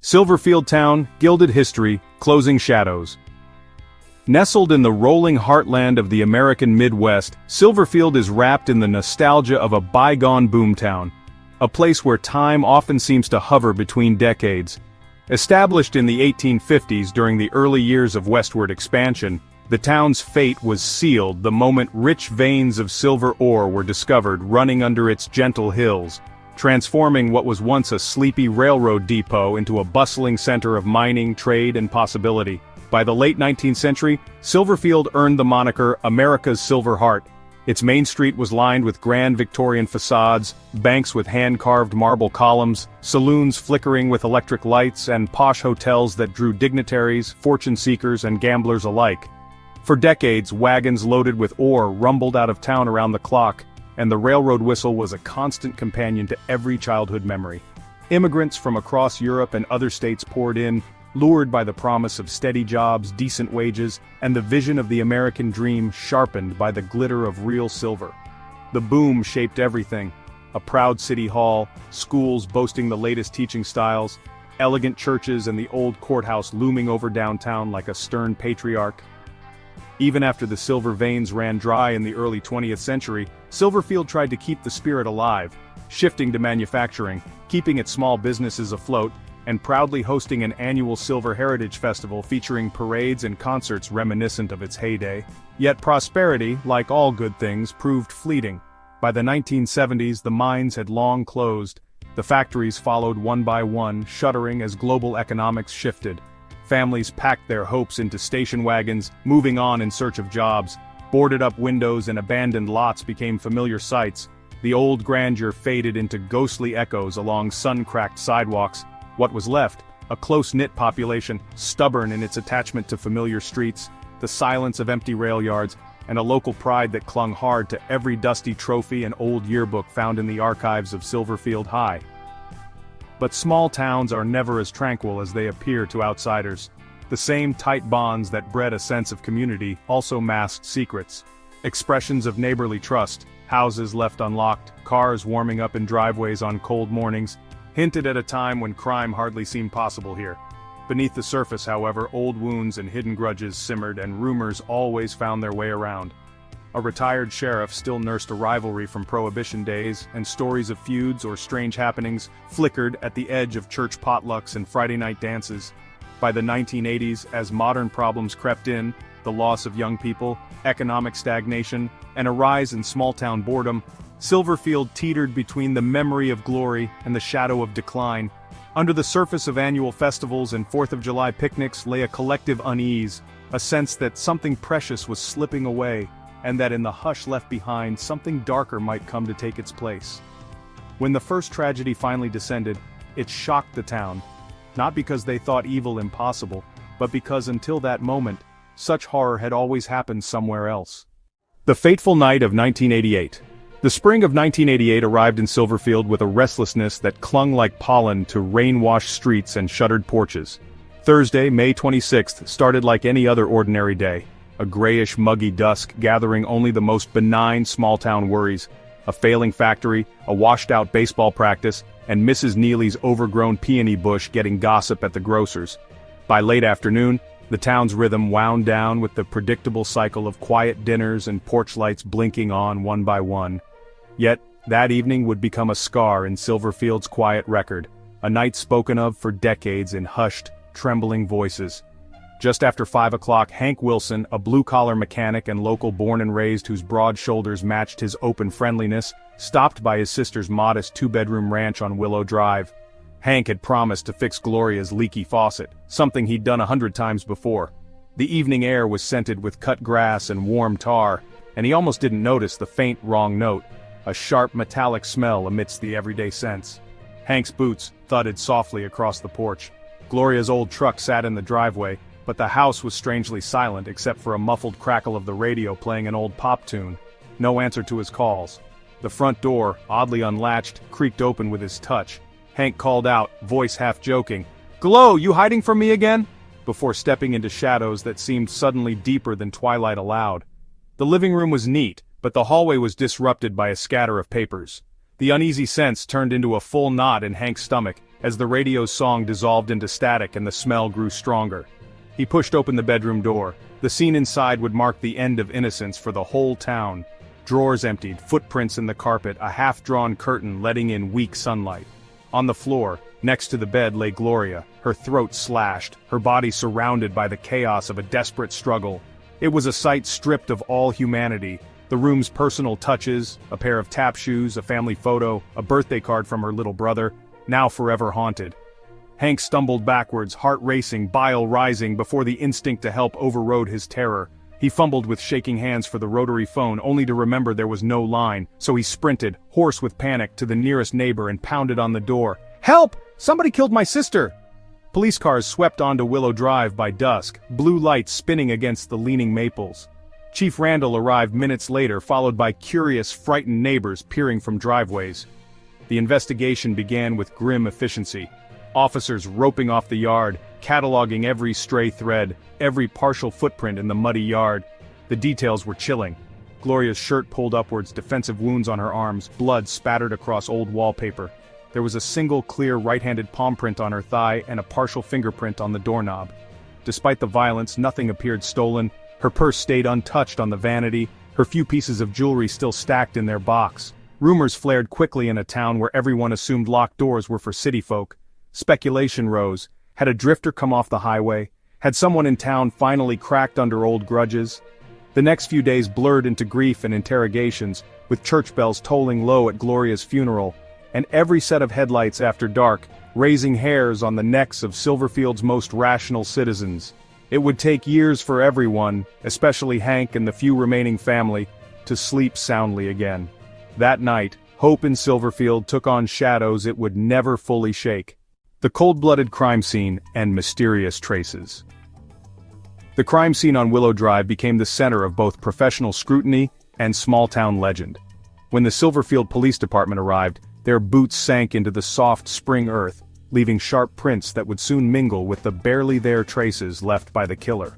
Silverfield Town, Gilded History, Closing Shadows. Nestled in the rolling heartland of the American Midwest, Silverfield is wrapped in the nostalgia of a bygone boomtown, a place where time often seems to hover between decades. Established in the 1850s during the early years of westward expansion, the town's fate was sealed the moment rich veins of silver ore were discovered running under its gentle hills, transforming what was once a sleepy railroad depot into a bustling center of mining, trade, and possibility. By the late 19th century, Silverfield earned the moniker America's Silver Heart. Its main street was lined with grand Victorian facades, banks with hand-carved marble columns, saloons flickering with electric lights, and posh hotels that drew dignitaries, fortune-seekers, and gamblers alike. For decades, wagons loaded with ore rumbled out of town around the clock, and the railroad whistle was a constant companion to every childhood memory. Immigrants from across Europe and other states poured in, lured by the promise of steady jobs, decent wages, and the vision of the American dream sharpened by the glitter of real silver. The boom shaped everything: a proud city hall, schools boasting the latest teaching styles, elegant churches, and the old courthouse looming over downtown like a stern patriarch. Even after the silver veins ran dry in the early 20th century, Silverfield tried to keep the spirit alive, shifting to manufacturing, keeping its small businesses afloat, and proudly hosting an annual Silver Heritage Festival featuring parades and concerts reminiscent of its heyday. Yet prosperity, like all good things, proved fleeting. By the 1970s, the mines had long closed. The factories followed one by one, shuttering as global economics shifted. Families packed their hopes into station wagons, moving on in search of jobs. Boarded-up windows and abandoned lots became familiar sights. The old grandeur faded into ghostly echoes along sun-cracked sidewalks. What was left? A close-knit population, stubborn in its attachment to familiar streets, the silence of empty rail yards, and a local pride that clung hard to every dusty trophy and old yearbook found in the archives of Silverfield High. But small towns are never as tranquil as they appear to outsiders. The same tight bonds that bred a sense of community also masked secrets. Expressions of neighborly trust, houses left unlocked, cars warming up in driveways on cold mornings, hinted at a time when crime hardly seemed possible here. Beneath the surface, however, old wounds and hidden grudges simmered, and rumors always found their way around. A retired sheriff still nursed a rivalry from Prohibition days, and stories of feuds or strange happenings flickered at the edge of church potlucks and Friday night dances. By the 1980s, as modern problems crept in, the loss of young people, economic stagnation, and a rise in small-town boredom, Silverfield teetered between the memory of glory and the shadow of decline. Under the surface of annual festivals and 4th of July picnics lay a collective unease, a sense that something precious was slipping away, and that in the hush left behind, something darker might come to take its place. When the first tragedy finally descended, it shocked the town, not because they thought evil impossible, but because until that moment, such horror had always happened somewhere else. The fateful night of 1988. The spring of 1988 arrived in Silverfield with a restlessness that clung like pollen to rain-washed streets and shuttered porches. Thursday, May 26th, started like any other ordinary day. A grayish, muggy dusk gathering only the most benign small-town worries. A failing factory, a washed-out baseball practice, and Mrs. Neely's overgrown peony bush getting gossip at the grocer's. By late afternoon, the town's rhythm wound down with the predictable cycle of quiet dinners and porch lights blinking on one by one. Yet, that evening would become a scar in Silverfield's quiet record, a night spoken of for decades in hushed, trembling voices. Just after 5 o'clock, Hank Wilson, a blue-collar mechanic and local born and raised whose broad shoulders matched his open friendliness, stopped by his sister's modest two-bedroom ranch on Willow Drive. Hank had promised to fix Gloria's leaky faucet, something he'd done 100 times before. The evening air was scented with cut grass and warm tar, and he almost didn't notice the faint wrong note, a sharp metallic smell amidst the everyday scents. Hank's boots thudded softly across the porch. Gloria's old truck sat in the driveway, but the house was strangely silent except for a muffled crackle of the radio playing an old pop tune. No answer to his calls. The front door, oddly unlatched, creaked open with his touch. Hank called out, voice half joking, "Glow, you hiding from me again?" before stepping into shadows that seemed suddenly deeper than twilight allowed. The living room was neat, but the hallway was disrupted by a scatter of papers. The uneasy sense turned into a full knot in Hank's stomach. as the radio's song dissolved into static and the smell grew stronger. He pushed open the bedroom door. The scene inside would mark the end of innocence for the whole town. Drawers emptied, footprints in the carpet, a half-drawn curtain letting in weak sunlight. On the floor, next to the bed lay Gloria, her throat slashed, her body surrounded by the chaos of a desperate struggle. It was a sight stripped of all humanity. The room's personal touches, a pair of tap shoes, a family photo, a birthday card from her little brother, now forever haunted. Hank stumbled backwards, heart racing, bile rising before the instinct to help overrode his terror. He fumbled with shaking hands for the rotary phone only to remember there was no line, so he sprinted, hoarse with panic, to the nearest neighbor and pounded on the door. "Help! Somebody killed my sister!" Police cars swept onto Willow Drive by dusk, blue lights spinning against the leaning maples. Chief Randall arrived minutes later, followed by curious, frightened neighbors peering from driveways. The investigation began with grim efficiency. Officers roping off the yard, cataloging every stray thread, every partial footprint in the muddy yard. The details were chilling. Gloria's shirt pulled upwards, defensive wounds on her arms, blood spattered across old wallpaper. There was a single clear right-handed palm print on her thigh and a partial fingerprint on the doorknob. Despite the violence, nothing appeared stolen. Her purse stayed untouched on the vanity, her few pieces of jewelry still stacked in their box. Rumors flared quickly in a town where everyone assumed locked doors were for city folk. Speculation rose. Had a drifter come off the highway? Had someone in town finally cracked under old grudges? The next few days blurred into grief and interrogations, with church bells tolling low at Gloria's funeral, and every set of headlights after dark, raising hairs on the necks of Silverfield's most rational citizens. It would take years for everyone, especially Hank and the few remaining family, to sleep soundly again. That night, hope in Silverfield took on shadows it would never fully shake. The cold-blooded crime scene and mysterious traces. The crime scene on Willow Drive became the center of both professional scrutiny and small-town legend. When the Silverfield Police Department arrived, their boots sank into the soft spring earth, leaving sharp prints that would soon mingle with the barely there traces left by the killer.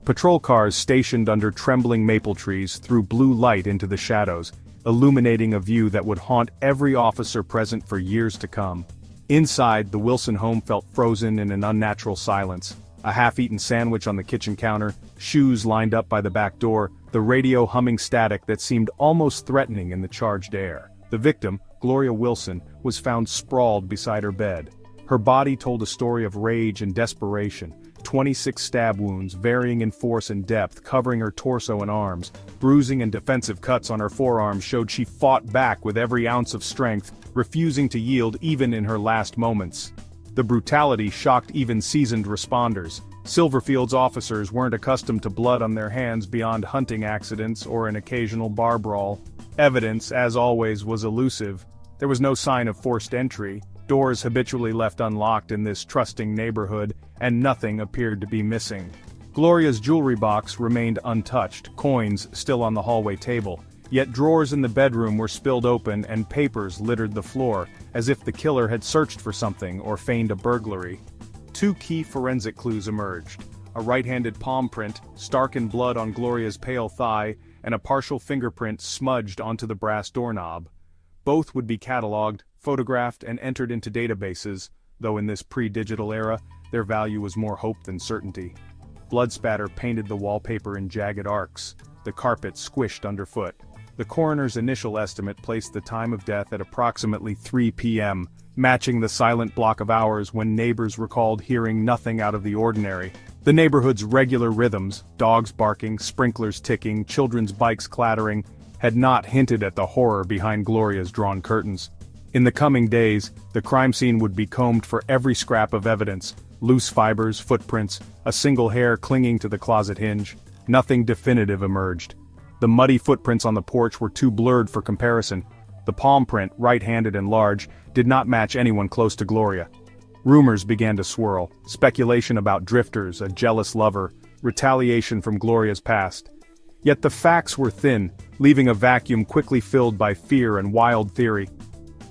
Patrol cars stationed under trembling maple trees threw blue light into the shadows, illuminating a view that would haunt every officer present for years to come. Inside, the Wilson home felt frozen in an unnatural silence. A half-eaten sandwich on the kitchen counter, shoes lined up by the back door, the radio humming static that seemed almost threatening in the charged air. The victim, Gloria Wilson, was found sprawled beside her bed. Her body told a story of rage and desperation. 26 stab wounds, varying in force and depth, covering her torso and arms. Bruising and defensive cuts on her forearms showed she fought back with every ounce of strength, refusing to yield even in her last moments. The brutality shocked even seasoned responders. Silverfield's officers weren't accustomed to blood on their hands beyond hunting accidents or an occasional bar brawl. Evidence, as always, was elusive. There was no sign of forced entry, doors habitually left unlocked in this trusting neighborhood, and nothing appeared to be missing. Gloria's jewelry box remained untouched, coins still on the hallway table, yet drawers in the bedroom were spilled open and papers littered the floor, as if the killer had searched for something or feigned a burglary. Two key forensic clues emerged: a right-handed palm print, stark in blood on Gloria's pale thigh, and a partial fingerprint smudged onto the brass doorknob. Both would be catalogued, photographed, and entered into databases, though in this pre-digital era, their value was more hope than certainty. Blood spatter painted the wallpaper in jagged arcs, the carpet squished underfoot. The coroner's initial estimate placed the time of death at approximately 3 p.m., matching the silent block of hours when neighbors recalled hearing nothing out of the ordinary. The neighborhood's regular rhythms, dogs barking, sprinklers ticking, children's bikes clattering, had not hinted at the horror behind Gloria's drawn curtains. In the coming days, the crime scene would be combed for every scrap of evidence: loose fibers, footprints, a single hair clinging to the closet hinge. Nothing definitive emerged. The muddy footprints on the porch were too blurred for comparison. The palm print, right-handed and large, did not match anyone close to Gloria. Rumors began to swirl: speculation about drifters, a jealous lover, retaliation from Gloria's past. Yet the facts were thin, leaving a vacuum quickly filled by fear and wild theory.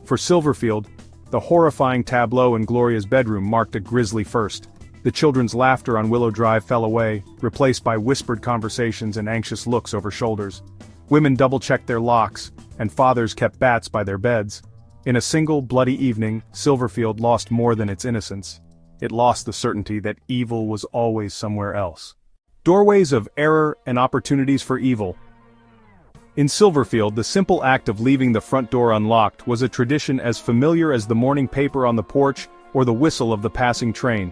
For Silverfield, the horrifying tableau in Gloria's bedroom marked a grisly first. The children's laughter on Willow Drive fell away, replaced by whispered conversations and anxious looks over shoulders. Women double-checked their locks, and fathers kept bats by their beds. In a single bloody evening, Silverfield lost more than its innocence. It lost the certainty that evil was always somewhere else. Doorways of error and opportunities for evil. In Silverfield, the simple act of leaving the front door unlocked was a tradition as familiar as the morning paper on the porch or the whistle of the passing train.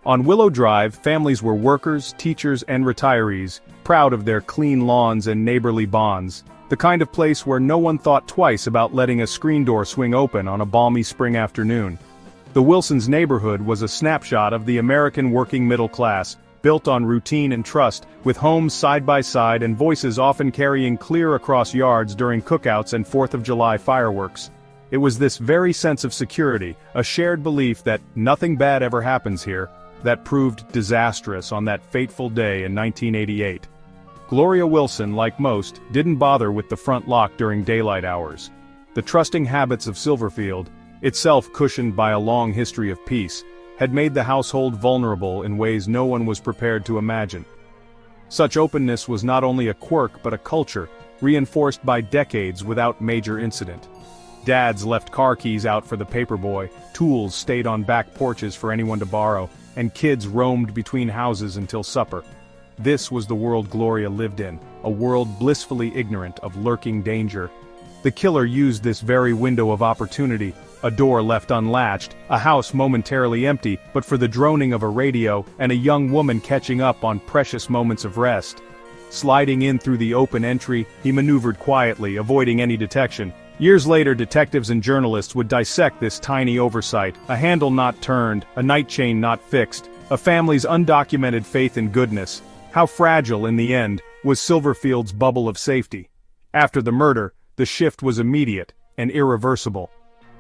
On Willow Drive, families were workers, teachers, and retirees, proud of their clean lawns and neighborly bonds, the kind of place where no one thought twice about letting a screen door swing open on a balmy spring afternoon. The Wilsons' neighborhood was a snapshot of the American working middle class, built on routine and trust, with homes side by side and voices often carrying clear across yards during cookouts and 4th of July fireworks. It was this very sense of security, a shared belief that nothing bad ever happens here, that proved disastrous on that fateful day in 1988. Gloria Wilson, like most, didn't bother with the front lock during daylight hours. The trusting habits of Silverfield, itself cushioned by a long history of peace, had made the household vulnerable in ways no one was prepared to imagine. Such openness was not only a quirk but a culture, reinforced by decades without major incident. Dads left car keys out for the paperboy, tools stayed on back porches for anyone to borrow, and kids roamed between houses until supper. This was the world Gloria lived in, a world blissfully ignorant of lurking danger. The killer used this very window of opportunity, a door left unlatched, a house momentarily empty but for the droning of a radio and a young woman catching up on precious moments of rest. Sliding in through the open entry, he maneuvered quietly, avoiding any detection. Years later, detectives and journalists would dissect this tiny oversight, a handle not turned, a night chain not fixed, a family's undocumented faith in goodness. How fragile, in the end, was Silverfield's bubble of safety? After the murder, the shift was immediate and irreversible.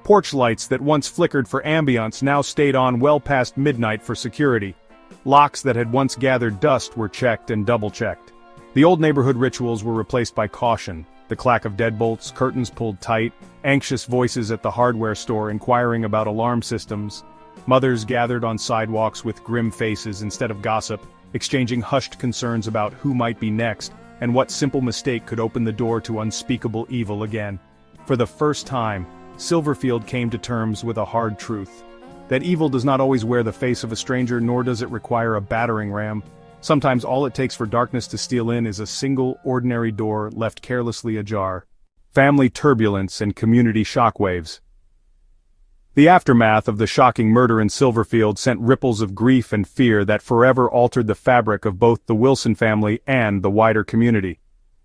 Porch lights that once flickered for ambiance now stayed on well past midnight for security. Locks that had once gathered dust were checked and double-checked. The old neighborhood rituals were replaced by caution. The clack of deadbolts, curtains pulled tight, anxious voices at the hardware store inquiring about alarm systems. Mothers gathered on sidewalks with grim faces instead of gossip, exchanging hushed concerns about who might be next, and what simple mistake could open the door to unspeakable evil again. For the first time, Silverfield came to terms with a hard truth. That evil does not always wear the face of a stranger, nor does it require a battering ram. Sometimes all it takes for darkness to steal in is a single, ordinary door left carelessly ajar. Family turbulence and community shockwaves. The aftermath of the shocking murder in Silverfield sent ripples of grief and fear that forever altered the fabric of both the Wilson family and the wider community.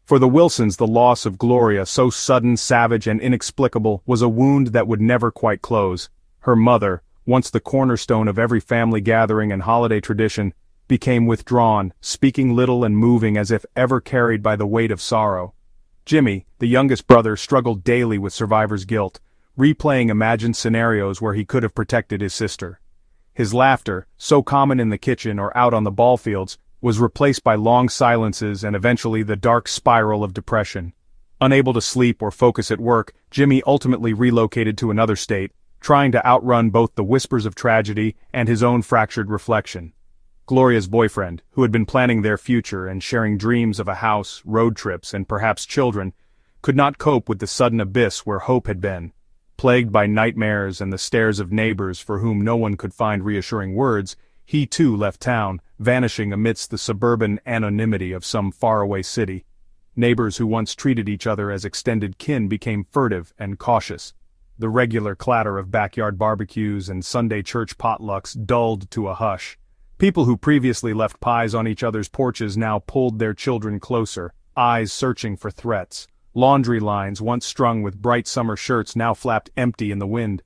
For the Wilsons, the loss of Gloria, so sudden, savage, and inexplicable, was a wound that would never quite close. Her mother, once the cornerstone of every family gathering and holiday tradition, became withdrawn, speaking little and moving as if ever carried by the weight of sorrow. Jimmy, the youngest brother, struggled daily with survivor's guilt, replaying imagined scenarios where he could have protected his sister. His laughter, so common in the kitchen or out on the ball fields, was replaced by long silences and eventually the dark spiral of depression. Unable to sleep or focus at work, Jimmy ultimately relocated to another state, trying to outrun both the whispers of tragedy and his own fractured reflection. Gloria's boyfriend, who had been planning their future and sharing dreams of a house, road trips, and perhaps children, could not cope with the sudden abyss where hope had been. Plagued by nightmares and the stares of neighbors for whom no one could find reassuring words, he too left town, vanishing amidst the suburban anonymity of some faraway city. Neighbors who once treated each other as extended kin became furtive and cautious. The regular clatter of backyard barbecues and Sunday church potlucks dulled to a hush. People who previously left pies on each other's porches now pulled their children closer, eyes searching for threats. Laundry lines once strung with bright summer shirts now flapped empty in the wind.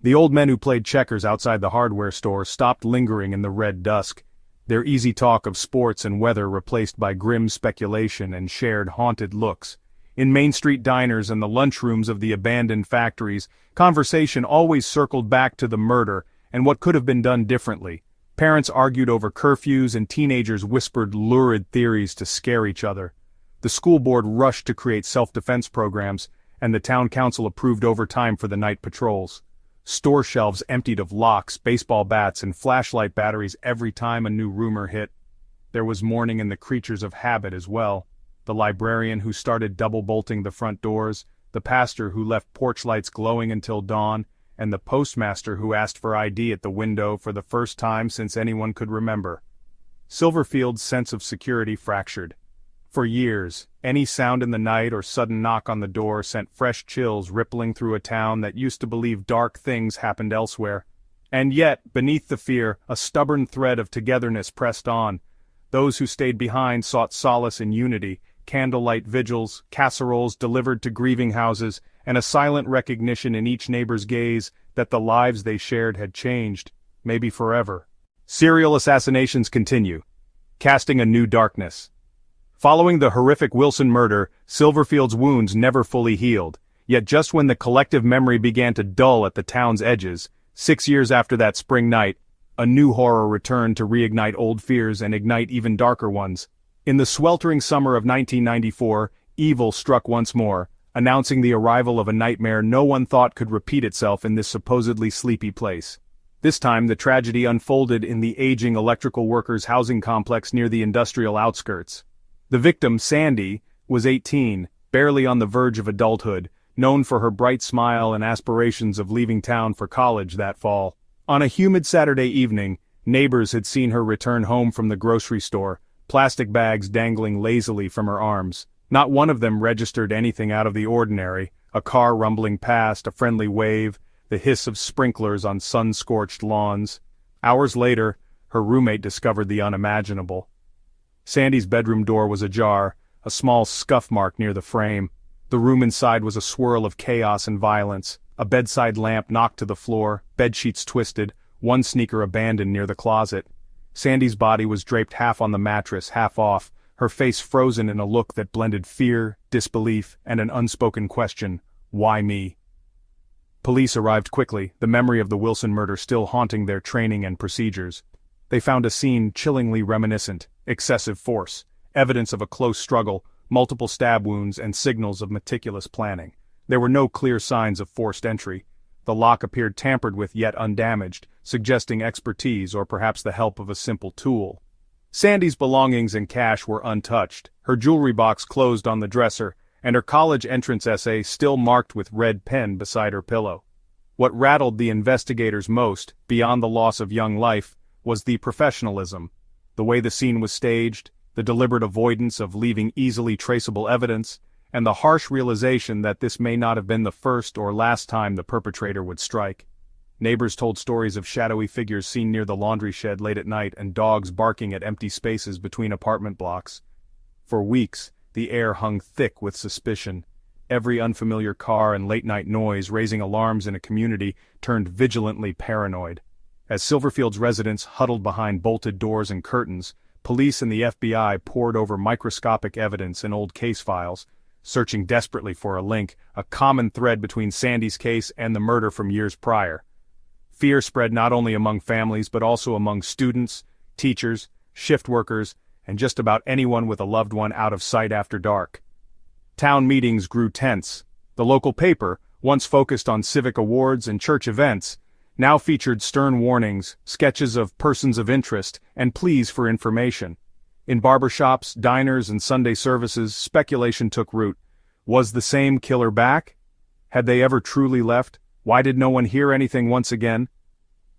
The old men who played checkers outside the hardware store stopped lingering in the red dusk, their easy talk of sports and weather replaced by grim speculation and shared haunted looks. In Main Street diners and the lunchrooms of the abandoned factories, conversation always circled back to the murder and what could have been done differently. Parents argued over curfews and teenagers whispered lurid theories to scare each other. The school board rushed to create self-defense programs, and the town council approved overtime for the night patrols. Store shelves emptied of locks, baseball bats, and flashlight batteries every time a new rumor hit. There was mourning in the creatures of habit as well. The librarian who started double-bolting the front doors, the pastor who left porch lights glowing until dawn, and the postmaster who asked for ID at the window for the first time since anyone could remember. Silverfield's sense of security fractured. For years, any sound in the night or sudden knock on the door sent fresh chills rippling through a town that used to believe dark things happened elsewhere. And yet, beneath the fear, a stubborn thread of togetherness pressed on. Those who stayed behind sought solace in unity, candlelight vigils, casseroles delivered to grieving houses, and a silent recognition in each neighbor's gaze that the lives they shared had changed, maybe forever. Serial assassinations continue, casting a new darkness. Following the horrific Wilson murder, Silverfield's wounds never fully healed, yet just when the collective memory began to dull at the town's edges, 6 years after that spring night, a new horror returned to reignite old fears and ignite even darker ones. In the sweltering summer of 1994, evil struck once more, announcing the arrival of a nightmare no one thought could repeat itself in this supposedly sleepy place. This time the tragedy unfolded in the aging electrical workers' housing complex near the industrial outskirts. The victim, Sandy, was 18, barely on the verge of adulthood, known for her bright smile and aspirations of leaving town for college that fall. On a humid Saturday evening, neighbors had seen her return home from the grocery store, plastic bags dangling lazily from her arms. Not one of them registered anything out of the ordinary, a car rumbling past, a friendly wave, the hiss of sprinklers on sun-scorched lawns. Hours later, her roommate discovered the unimaginable. Sandy's bedroom door was ajar, a small scuff mark near the frame. The room inside was a swirl of chaos and violence. A bedside lamp knocked to the floor, bedsheets twisted, one sneaker abandoned near the closet. Sandy's body was draped half on the mattress, half off, her face frozen in a look that blended fear, disbelief, and an unspoken question, why me? Police arrived quickly, the memory of the Wilson murder still haunting their training and procedures. They found a scene chillingly reminiscent, excessive force, evidence of a close struggle, multiple stab wounds, and signals of meticulous planning. There were no clear signs of forced entry. The lock appeared tampered with yet undamaged, suggesting expertise or perhaps the help of a simple tool. Sandy's belongings and cash were untouched, her jewelry box closed on the dresser, and her college entrance essay still marked with red pen beside her pillow. What rattled the investigators most, beyond the loss of young life, was the professionalism. The way the scene was staged, the deliberate avoidance of leaving easily traceable evidence, and the harsh realization that this may not have been the first or last time the perpetrator would strike. Neighbors told stories of shadowy figures seen near the laundry shed late at night and dogs barking at empty spaces between apartment blocks. For weeks, the air hung thick with suspicion. Every unfamiliar car and late-night noise raising alarms in a community turned vigilantly paranoid. As Silverfield's residents huddled behind bolted doors and curtains, police and the FBI pored over microscopic evidence and old case files, searching desperately for a link, a common thread between Sandy's case and the murder from years prior. Fear spread not only among families but also among students, teachers, shift workers, and just about anyone with a loved one out of sight after dark. Town meetings grew tense. The local paper, once focused on civic awards and church events, now featured stern warnings, sketches of persons of interest, and pleas for information. In barbershops, diners, and Sunday services, speculation took root. Was the same killer back? Had they ever truly left? Why did no one hear anything once again?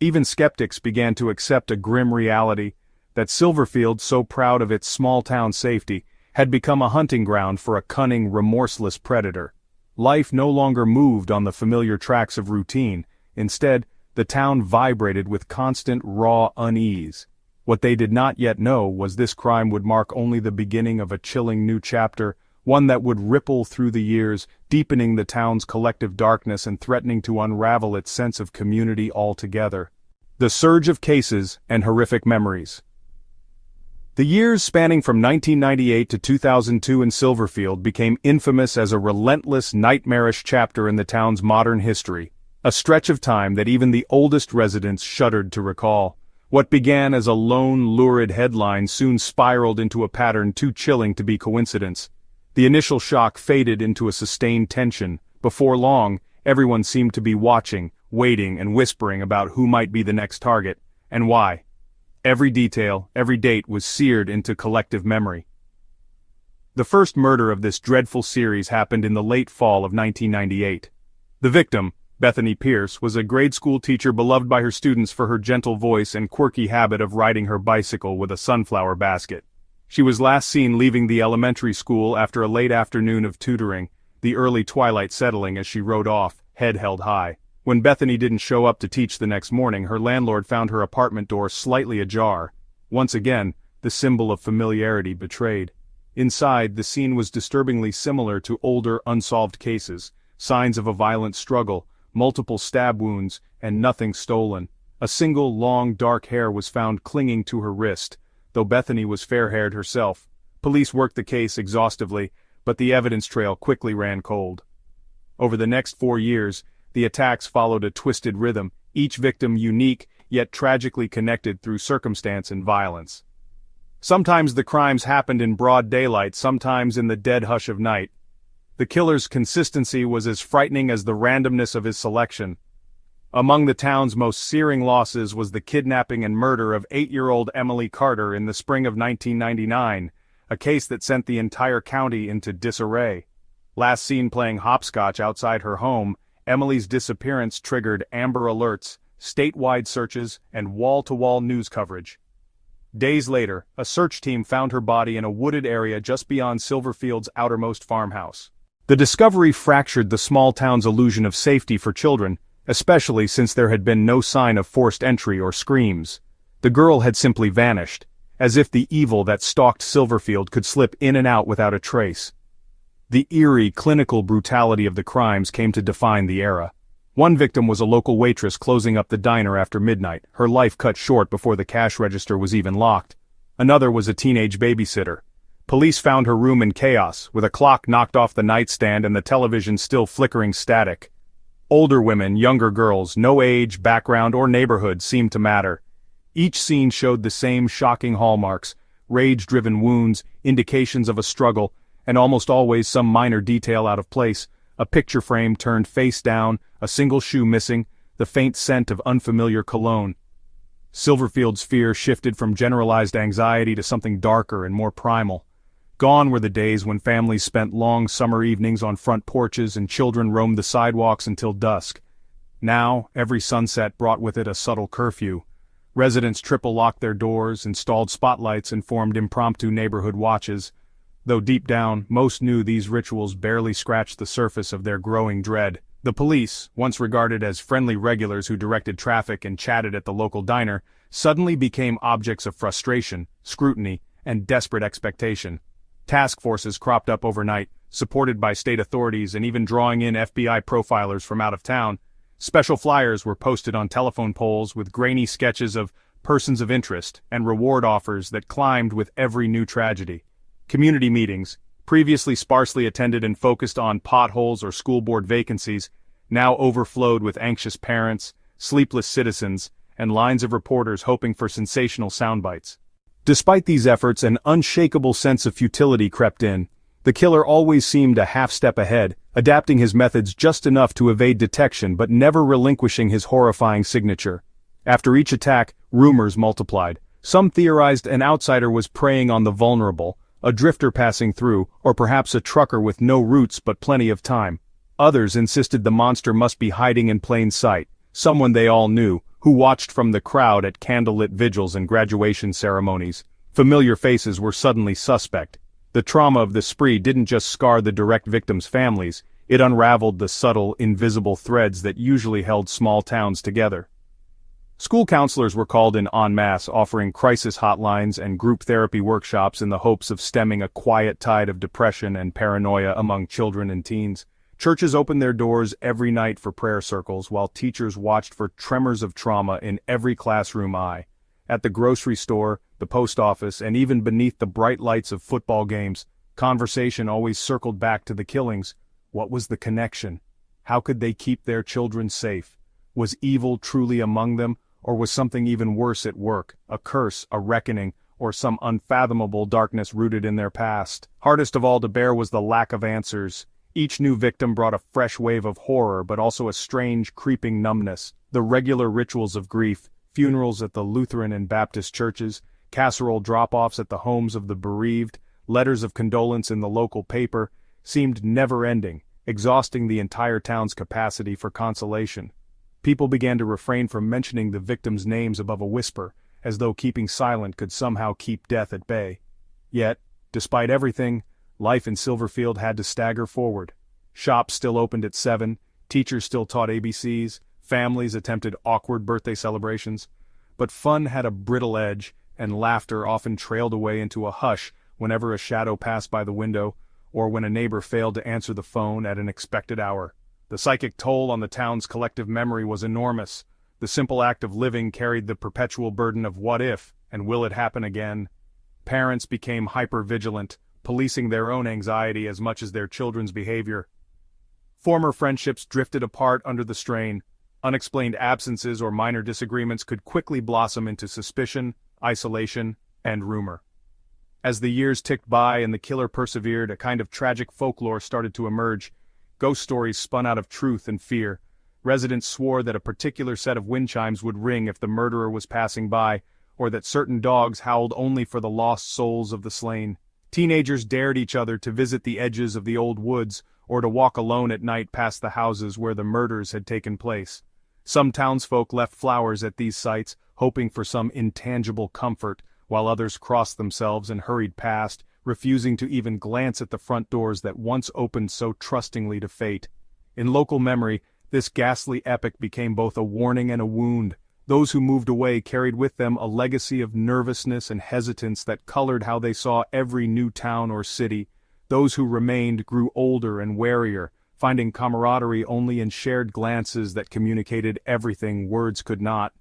Even skeptics began to accept a grim reality, that Silverfield, so proud of its small-town safety, had become a hunting ground for a cunning, remorseless predator. Life no longer moved on the familiar tracks of routine. Instead, the town vibrated with constant, raw unease. What they did not yet know was this crime would mark only the beginning of a chilling new chapter, one that would ripple through the years, deepening the town's collective darkness and threatening to unravel its sense of community altogether. The surge of cases and horrific memories. The years spanning from 1998 to 2002 in Silverfield became infamous as a relentless, nightmarish chapter in the town's modern history, a stretch of time that even the oldest residents shuddered to recall. What began as a lone, lurid headline soon spiraled into a pattern too chilling to be coincidence. The initial shock faded into a sustained tension. Before long, everyone seemed to be watching, waiting, and whispering about who might be the next target, and why. Every detail, every date was seared into collective memory. The first murder of this dreadful series happened in the late fall of 1998. The victim, Bethany Pierce, was a grade school teacher beloved by her students for her gentle voice and quirky habit of riding her bicycle with a sunflower basket. She was last seen leaving the elementary school after a late afternoon of tutoring, the early twilight settling as she rode off, head held high. When Bethany didn't show up to teach the next morning, her landlord found her apartment door slightly ajar. Once again, the symbol of familiarity betrayed. Inside, the scene was disturbingly similar to older, unsolved cases, signs of a violent struggle, multiple stab wounds, and nothing stolen. A single long dark hair was found clinging to her wrist, though Bethany was fair-haired herself. Police worked the case exhaustively, but the evidence trail quickly ran cold. Over the next 4 years, the attacks followed a twisted rhythm, each victim unique, yet tragically connected through circumstance and violence. Sometimes the crimes happened in broad daylight, sometimes in the dead hush of night. The killer's consistency was as frightening as the randomness of his selection. Among the town's most searing losses was the kidnapping and murder of 8-year-old Emily Carter in the spring of 1999, a case that sent the entire county into disarray. Last seen playing hopscotch outside her home, Emily's disappearance triggered Amber Alerts, statewide searches, and wall-to-wall news coverage. Days later, a search team found her body in a wooded area just beyond Silverfield's outermost farmhouse. The discovery fractured the small town's illusion of safety for children, especially since there had been no sign of forced entry or screams. The girl had simply vanished, as if the evil that stalked Silverfield could slip in and out without a trace. The eerie, clinical brutality of the crimes came to define the era. One victim was a local waitress closing up the diner after midnight, her life cut short before the cash register was even locked. Another was a teenage babysitter. Police found her room in chaos, with a clock knocked off the nightstand and the television still flickering static. Older women, younger girls, no age, background, or neighborhood seemed to matter. Each scene showed the same shocking hallmarks: rage-driven wounds, indications of a struggle, and almost always some minor detail out of place: a picture frame turned face down, a single shoe missing, the faint scent of unfamiliar cologne. Silverfield's fear shifted from generalized anxiety to something darker and more primal. Gone were the days when families spent long summer evenings on front porches and children roamed the sidewalks until dusk. Now, every sunset brought with it a subtle curfew. Residents triple-locked their doors, installed spotlights, and formed impromptu neighborhood watches. Though deep down, most knew these rituals barely scratched the surface of their growing dread. The police, once regarded as friendly regulars who directed traffic and chatted at the local diner, suddenly became objects of frustration, scrutiny, and desperate expectation. Task forces cropped up overnight, supported by state authorities and even drawing in FBI profilers from out of town. Special flyers were posted on telephone poles with grainy sketches of persons of interest and reward offers that climbed with every new tragedy. Community meetings, previously sparsely attended and focused on potholes or school board vacancies, now overflowed with anxious parents, sleepless citizens, and lines of reporters hoping for sensational soundbites. Despite these efforts, an unshakable sense of futility crept in. The killer always seemed a half-step ahead, adapting his methods just enough to evade detection but never relinquishing his horrifying signature. After each attack, rumors multiplied. Some theorized an outsider was preying on the vulnerable, a drifter passing through, or perhaps a trucker with no roots but plenty of time. Others insisted the monster must be hiding in plain sight, someone they all knew, who watched from the crowd at candlelit vigils and graduation ceremonies. Familiar faces were suddenly suspect. The trauma of the spree didn't just scar the direct victims' families, it unraveled the subtle, invisible threads that usually held small towns together. School counselors were called in en masse, offering crisis hotlines and group therapy workshops in the hopes of stemming a quiet tide of depression and paranoia among children and teens. Churches opened their doors every night for prayer circles, while teachers watched for tremors of trauma in every classroom eye. At the grocery store, the post office, and even beneath the bright lights of football games, conversation always circled back to the killings. What was the connection? How could they keep their children safe? Was evil truly among them, or was something even worse at work, a curse, a reckoning, or some unfathomable darkness rooted in their past? Hardest of all to bear was the lack of answers. Each new victim brought a fresh wave of horror, but also a strange, creeping numbness. The regular rituals of grief, funerals at the Lutheran and Baptist churches, casserole drop-offs at the homes of the bereaved, letters of condolence in the local paper, seemed never-ending, exhausting the entire town's capacity for consolation. People began to refrain from mentioning the victims' names above a whisper, as though keeping silent could somehow keep death at bay. Yet, despite everything, life in Silverfield had to stagger forward. Shops still opened at 7, teachers still taught ABCs, families attempted awkward birthday celebrations. But fun had a brittle edge, and laughter often trailed away into a hush whenever a shadow passed by the window, or when a neighbor failed to answer the phone at an expected hour. The psychic toll on the town's collective memory was enormous. The simple act of living carried the perpetual burden of what if, and will it happen again? Parents became hyper-vigilant, policing their own anxiety as much as their children's behavior. Former friendships drifted apart under the strain. Unexplained absences or minor disagreements could quickly blossom into suspicion, isolation, and rumor. As the years ticked by and the killer persevered, a kind of tragic folklore started to emerge. Ghost stories spun out of truth and fear. Residents swore that a particular set of wind chimes would ring if the murderer was passing by, or that certain dogs howled only for the lost souls of the slain. Teenagers dared each other to visit the edges of the old woods, or to walk alone at night past the houses where the murders had taken place. Some townsfolk left flowers at these sites, hoping for some intangible comfort, while others crossed themselves and hurried past, refusing to even glance at the front doors that once opened so trustingly to fate. In local memory, this ghastly epic became both a warning and a wound. Those who moved away carried with them a legacy of nervousness and hesitance that colored how they saw every new town or city. Those who remained grew older and warier, finding camaraderie only in shared glances that communicated everything words could not.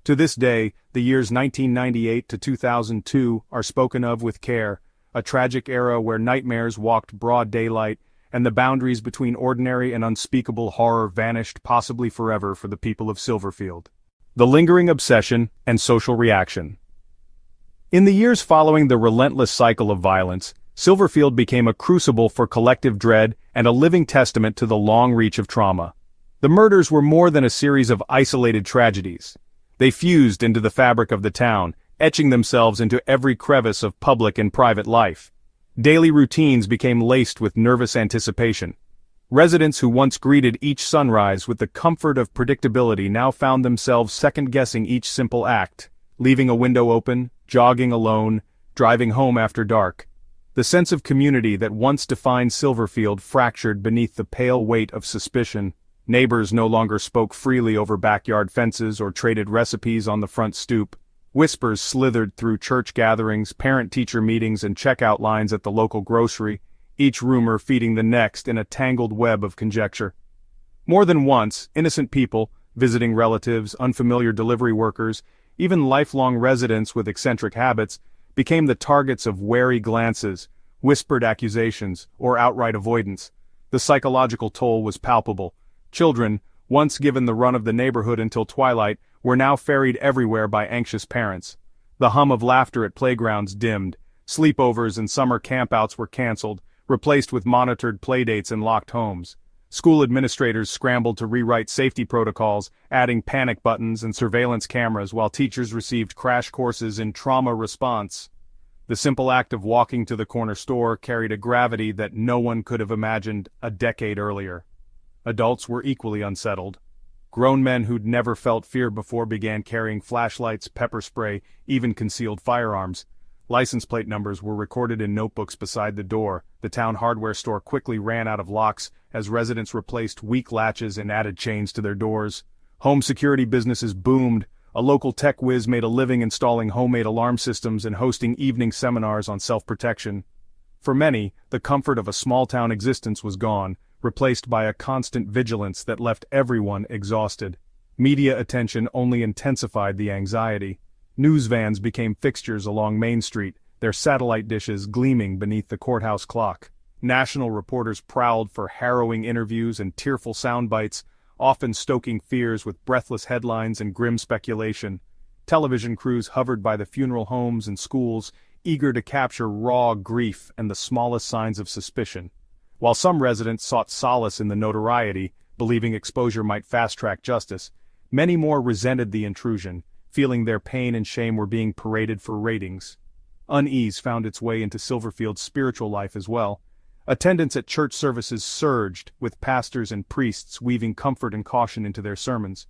To this day, the years 1998 to 2002 are spoken of with care, a tragic era where nightmares walked broad daylight, and the boundaries between ordinary and unspeakable horror vanished possibly forever for the people of Silverfield. The lingering obsession and social reaction. In the years following the relentless cycle of violence, Silverfield became a crucible for collective dread and a living testament to the long reach of trauma. The murders were more than a series of isolated tragedies. They fused into the fabric of the town, etching themselves into every crevice of public and private life. Daily routines became laced with nervous anticipation. Residents who once greeted each sunrise with the comfort of predictability now found themselves second-guessing each simple act, leaving a window open, jogging alone, driving home after dark. The sense of community that once defined Silverfield fractured beneath the pale weight of suspicion. Neighbors no longer spoke freely over backyard fences or traded recipes on the front stoop. Whispers slithered through church gatherings, parent-teacher meetings, and checkout lines at the local grocery, each rumor feeding the next in a tangled web of conjecture. More than once, innocent people, visiting relatives, unfamiliar delivery workers, even lifelong residents with eccentric habits, became the targets of wary glances, whispered accusations, or outright avoidance. The psychological toll was palpable. Children, once given the run of the neighborhood until twilight, were now ferried everywhere by anxious parents. The hum of laughter at playgrounds dimmed. Sleepovers and summer campouts were canceled, replaced with monitored playdates in locked homes. School administrators scrambled to rewrite safety protocols, adding panic buttons and surveillance cameras while teachers received crash courses in trauma response. The simple act of walking to the corner store carried a gravity that no one could have imagined a decade earlier. Adults were equally unsettled. Grown men who'd never felt fear before began carrying flashlights, pepper spray, even concealed firearms. License plate numbers were recorded in notebooks beside the door. The town hardware store quickly ran out of locks as residents replaced weak latches and added chains to their doors. Home security businesses boomed. A local tech whiz made a living installing homemade alarm systems and hosting evening seminars on self-protection. For many, the comfort of a small-town existence was gone, replaced by a constant vigilance that left everyone exhausted. Media attention only intensified the anxiety. News vans became fixtures along Main Street, their satellite dishes gleaming beneath the courthouse clock. National reporters prowled for harrowing interviews and tearful sound bites, often stoking fears with breathless headlines and grim speculation. Television crews hovered by the funeral homes and schools, eager to capture raw grief and the smallest signs of suspicion. While some residents sought solace in the notoriety, believing exposure might fast-track justice, many more resented the intrusion, feeling their pain and shame were being paraded for ratings. Unease found its way into Silverfield's spiritual life as well. Attendance at church services surged, with pastors and priests weaving comfort and caution into their sermons.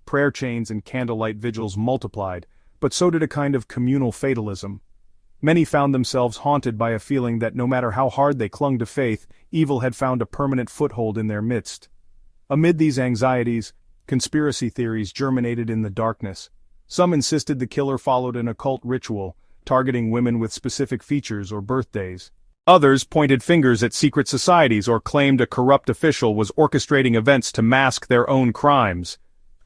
Prayer chains and candlelight vigils multiplied, but so did a kind of communal fatalism. Many found themselves haunted by a feeling that no matter how hard they clung to faith, evil had found a permanent foothold in their midst. Amid these anxieties, conspiracy theories germinated in the darkness. Some insisted the killer followed an occult ritual, targeting women with specific features or birthdays. Others pointed fingers at secret societies or claimed a corrupt official was orchestrating events to mask their own crimes.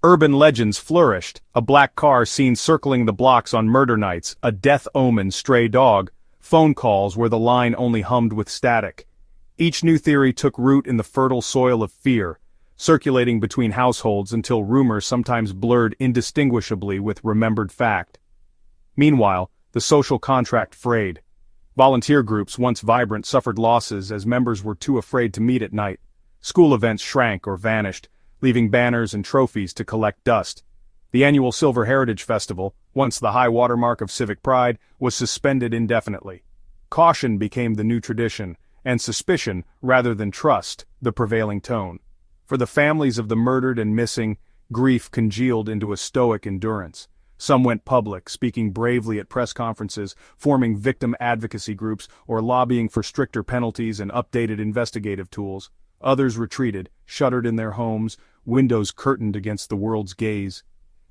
Urban legends flourished, a black car seen circling the blocks on murder nights, a death-omen stray dog, phone calls where the line only hummed with static. Each new theory took root in the fertile soil of fear, circulating between households until rumors sometimes blurred indistinguishably with remembered fact. Meanwhile, the social contract frayed. Volunteer groups, once vibrant, suffered losses as members were too afraid to meet at night. School events shrank or vanished, leaving banners and trophies to collect dust. The annual Silver Heritage Festival, once the high watermark of civic pride, was suspended indefinitely. Caution became the new tradition, and suspicion, rather than trust, the prevailing tone. For the families of the murdered and missing, grief congealed into a stoic endurance. Some went public, speaking bravely at press conferences, forming victim advocacy groups, or lobbying for stricter penalties and updated investigative tools. Others retreated, shuttered in their homes, windows curtained against the world's gaze.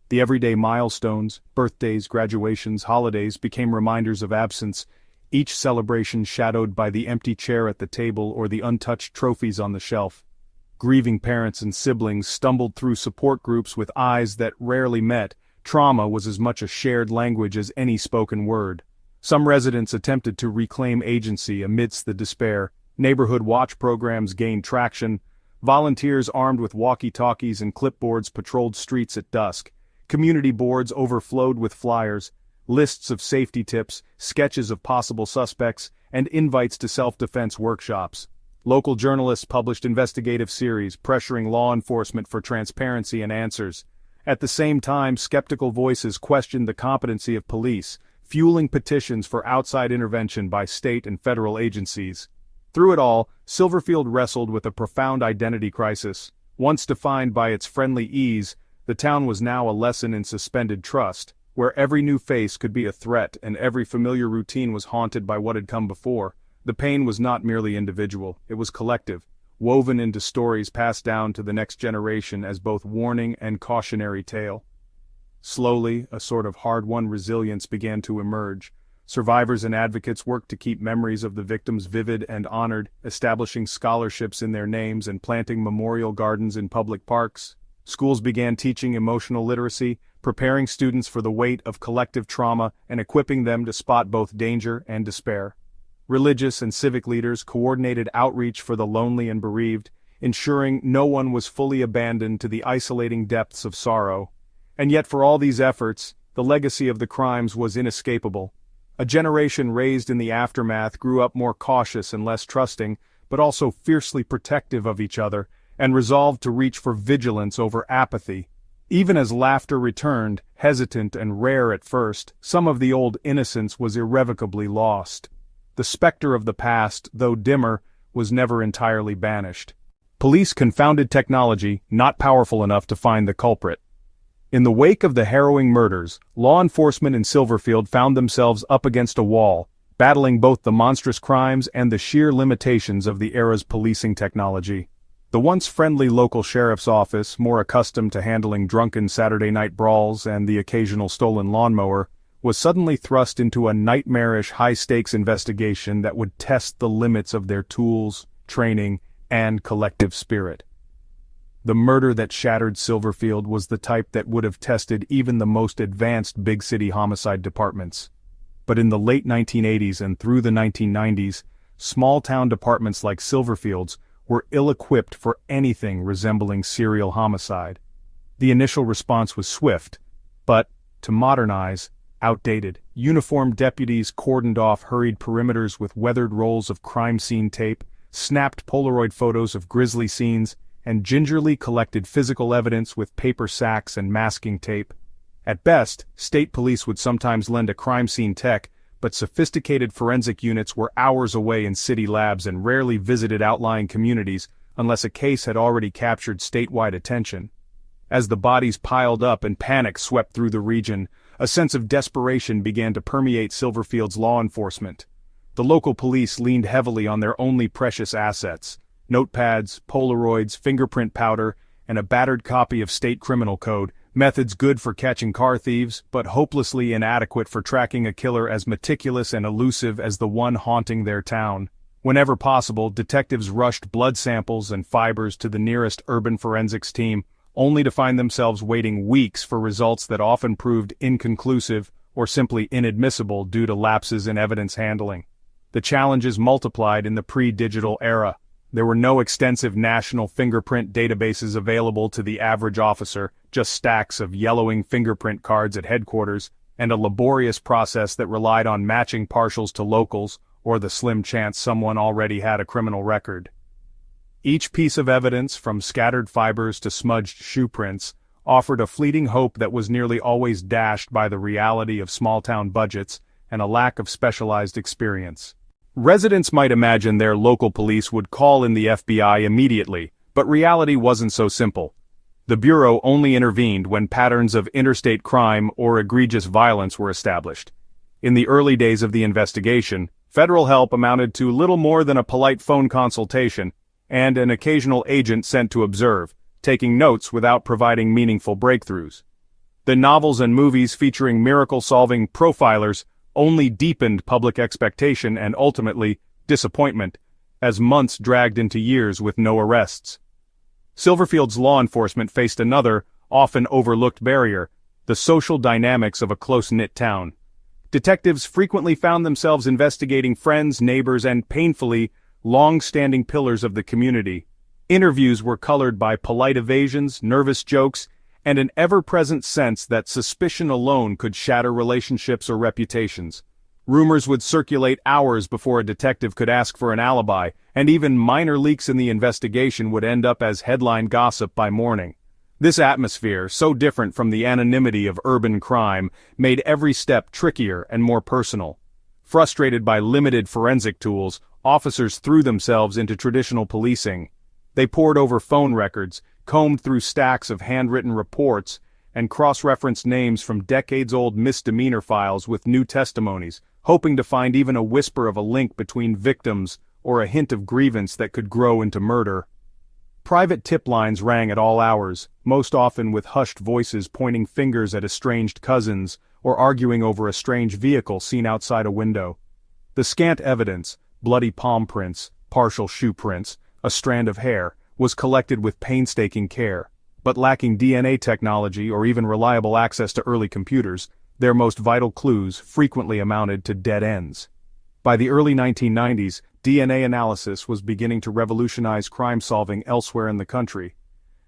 The everyday milestones, birthdays, graduations, holidays became reminders of absence, each celebration shadowed by the empty chair at the table or the untouched trophies on the shelf. Grieving parents and siblings stumbled through support groups with eyes that rarely met. Trauma was as much a shared language as any spoken word. Some residents attempted to reclaim agency amidst the despair. Neighborhood watch programs gained traction. Volunteers armed with walkie-talkies and clipboards patrolled streets at dusk. Community boards overflowed with flyers, lists of safety tips, sketches of possible suspects, and invites to self-defense workshops. Local journalists published investigative series pressuring law enforcement for transparency and answers. At the same time, skeptical voices questioned the competency of police, fueling petitions for outside intervention by state and federal agencies. Through it all, Silverfield wrestled with a profound identity crisis. Once defined by its friendly ease, the town was now a lesson in suspended trust, where every new face could be a threat and every familiar routine was haunted by what had come before. The pain was not merely individual, it was collective, woven into stories passed down to the next generation as both warning and cautionary tale. Slowly, a sort of hard-won resilience began to emerge. Survivors and advocates worked to keep memories of the victims vivid and honored, establishing scholarships in their names and planting memorial gardens in public parks. Schools began teaching emotional literacy, preparing students for the weight of collective trauma and equipping them to spot both danger and despair. Religious and civic leaders coordinated outreach for the lonely and bereaved, ensuring no one was fully abandoned to the isolating depths of sorrow. And yet for all these efforts, the legacy of the crimes was inescapable. A generation raised in the aftermath grew up more cautious and less trusting, but also fiercely protective of each other, and resolved to reach for vigilance over apathy. Even as laughter returned, hesitant and rare at first, some of the old innocence was irrevocably lost. The specter of the past, though dimmer, was never entirely banished. Police confounded technology, not powerful enough to find the culprit. In the wake of the harrowing murders, law enforcement in Silverfield found themselves up against a wall, battling both the monstrous crimes and the sheer limitations of the era's policing technology. The once friendly local sheriff's office, more accustomed to handling drunken Saturday night brawls and the occasional stolen lawnmower, was suddenly thrust into a nightmarish high-stakes investigation that would test the limits of their tools, training, and collective spirit. The murder that shattered Silverfield was the type that would have tested even the most advanced big-city homicide departments. But in the late 1980s and through the 1990s, small-town departments like Silverfield's were ill-equipped for anything resembling serial homicide. The initial response was swift, but, to modernize, outdated. Uniformed deputies cordoned off hurried perimeters with weathered rolls of crime scene tape, snapped Polaroid photos of grisly scenes, and gingerly collected physical evidence with paper sacks and masking tape. At best, state police would sometimes lend a crime scene tech, but sophisticated forensic units were hours away in city labs and rarely visited outlying communities unless a case had already captured statewide attention. As the bodies piled up and panic swept through the region, a sense of desperation began to permeate Silverfield's law enforcement. The local police leaned heavily on their only precious assets: notepads, Polaroids, fingerprint powder, and a battered copy of state criminal code, methods good for catching car thieves, but hopelessly inadequate for tracking a killer as meticulous and elusive as the one haunting their town. Whenever possible, detectives rushed blood samples and fibers to the nearest urban forensics team, only to find themselves waiting weeks for results that often proved inconclusive or simply inadmissible due to lapses in evidence handling. The challenges multiplied in the pre-digital era. There were no extensive national fingerprint databases available to the average officer, just stacks of yellowing fingerprint cards at headquarters, and a laborious process that relied on matching partials to locals, or the slim chance someone already had a criminal record. Each piece of evidence, from scattered fibers to smudged shoe prints, offered a fleeting hope that was nearly always dashed by the reality of small-town budgets and a lack of specialized experience. Residents might imagine their local police would call in the FBI immediately, but reality wasn't so simple. The Bureau only intervened when patterns of interstate crime or egregious violence were established. In the early days of the investigation, federal help amounted to little more than a polite phone consultation, and an occasional agent sent to observe, taking notes without providing meaningful breakthroughs. The novels and movies featuring miracle-solving profilers only deepened public expectation and ultimately, disappointment, as months dragged into years with no arrests. Silverfield's law enforcement faced another, often overlooked barrier: the social dynamics of a close-knit town. Detectives frequently found themselves investigating friends, neighbors, and painfully, long-standing pillars of the community. Interviews were colored by polite evasions, nervous jokes, and an ever-present sense that suspicion alone could shatter relationships or reputations. Rumors would circulate hours before a detective could ask for an alibi, and even minor leaks in the investigation would end up as headline gossip by morning. This atmosphere, so different from the anonymity of urban crime, made every step trickier and more personal. Frustrated by limited forensic tools, officers threw themselves into traditional policing. They pored over phone records, combed through stacks of handwritten reports, and cross-referenced names from decades-old misdemeanor files with new testimonies, hoping to find even a whisper of a link between victims or a hint of grievance that could grow into murder. Private tip lines rang at all hours, most often with hushed voices pointing fingers at estranged cousins or arguing over a strange vehicle seen outside a window. The scant evidence, bloody palm prints, partial shoe prints, a strand of hair, was collected with painstaking care, but lacking DNA technology or even reliable access to early computers, their most vital clues frequently amounted to dead ends. By the early 1990s, DNA analysis was beginning to revolutionize crime-solving elsewhere in the country.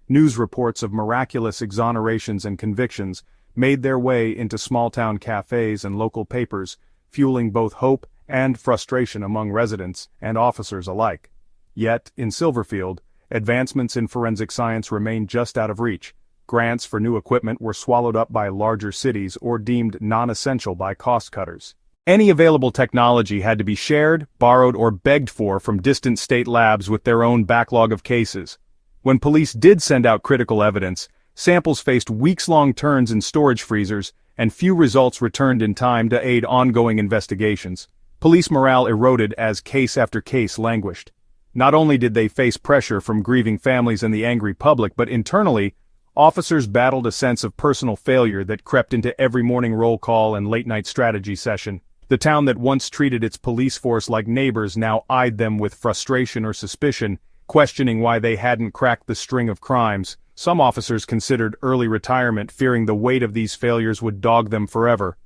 News reports of miraculous exonerations and convictions made their way into small-town cafes and local papers, fueling both hope and frustration among residents and officers alike. Yet, in Silverfield, advancements in forensic science remained just out of reach. Grants for new equipment were swallowed up by larger cities or deemed non-essential by cost-cutters. Any available technology had to be shared, borrowed, or begged for from distant state labs with their own backlog of cases. When police did send out critical evidence, samples faced weeks-long turns in storage freezers, and few results returned in time to aid ongoing investigations. Police morale eroded as case after case languished. Not only did they face pressure from grieving families and the angry public, but internally, officers battled a sense of personal failure that crept into every morning roll call and late-night strategy session. The town that once treated its police force like neighbors now eyed them with frustration or suspicion, questioning why they hadn't cracked the string of crimes. Some officers considered early retirement, fearing the weight of these failures would dog them forever.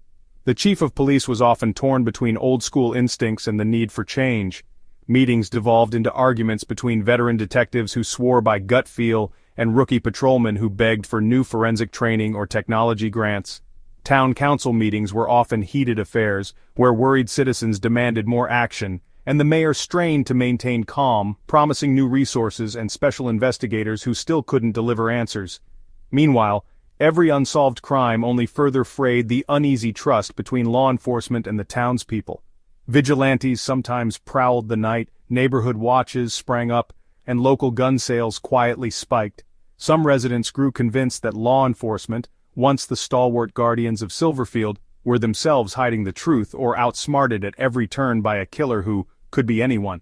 The chief of police was often torn between old-school instincts and the need for change. Meetings devolved into arguments between veteran detectives who swore by gut feel and rookie patrolmen who begged for new forensic training or technology grants. Town council meetings were often heated affairs, where worried citizens demanded more action, and the mayor strained to maintain calm, promising new resources and special investigators who still couldn't deliver answers. Meanwhile, Every unsolved crime only further frayed the uneasy trust between law enforcement and the townspeople. Vigilantes sometimes prowled the night, neighborhood watches sprang up, and local gun sales quietly spiked. Some residents grew convinced that law enforcement, once the stalwart guardians of Silverfield, were themselves hiding the truth or outsmarted at every turn by a killer who could be anyone.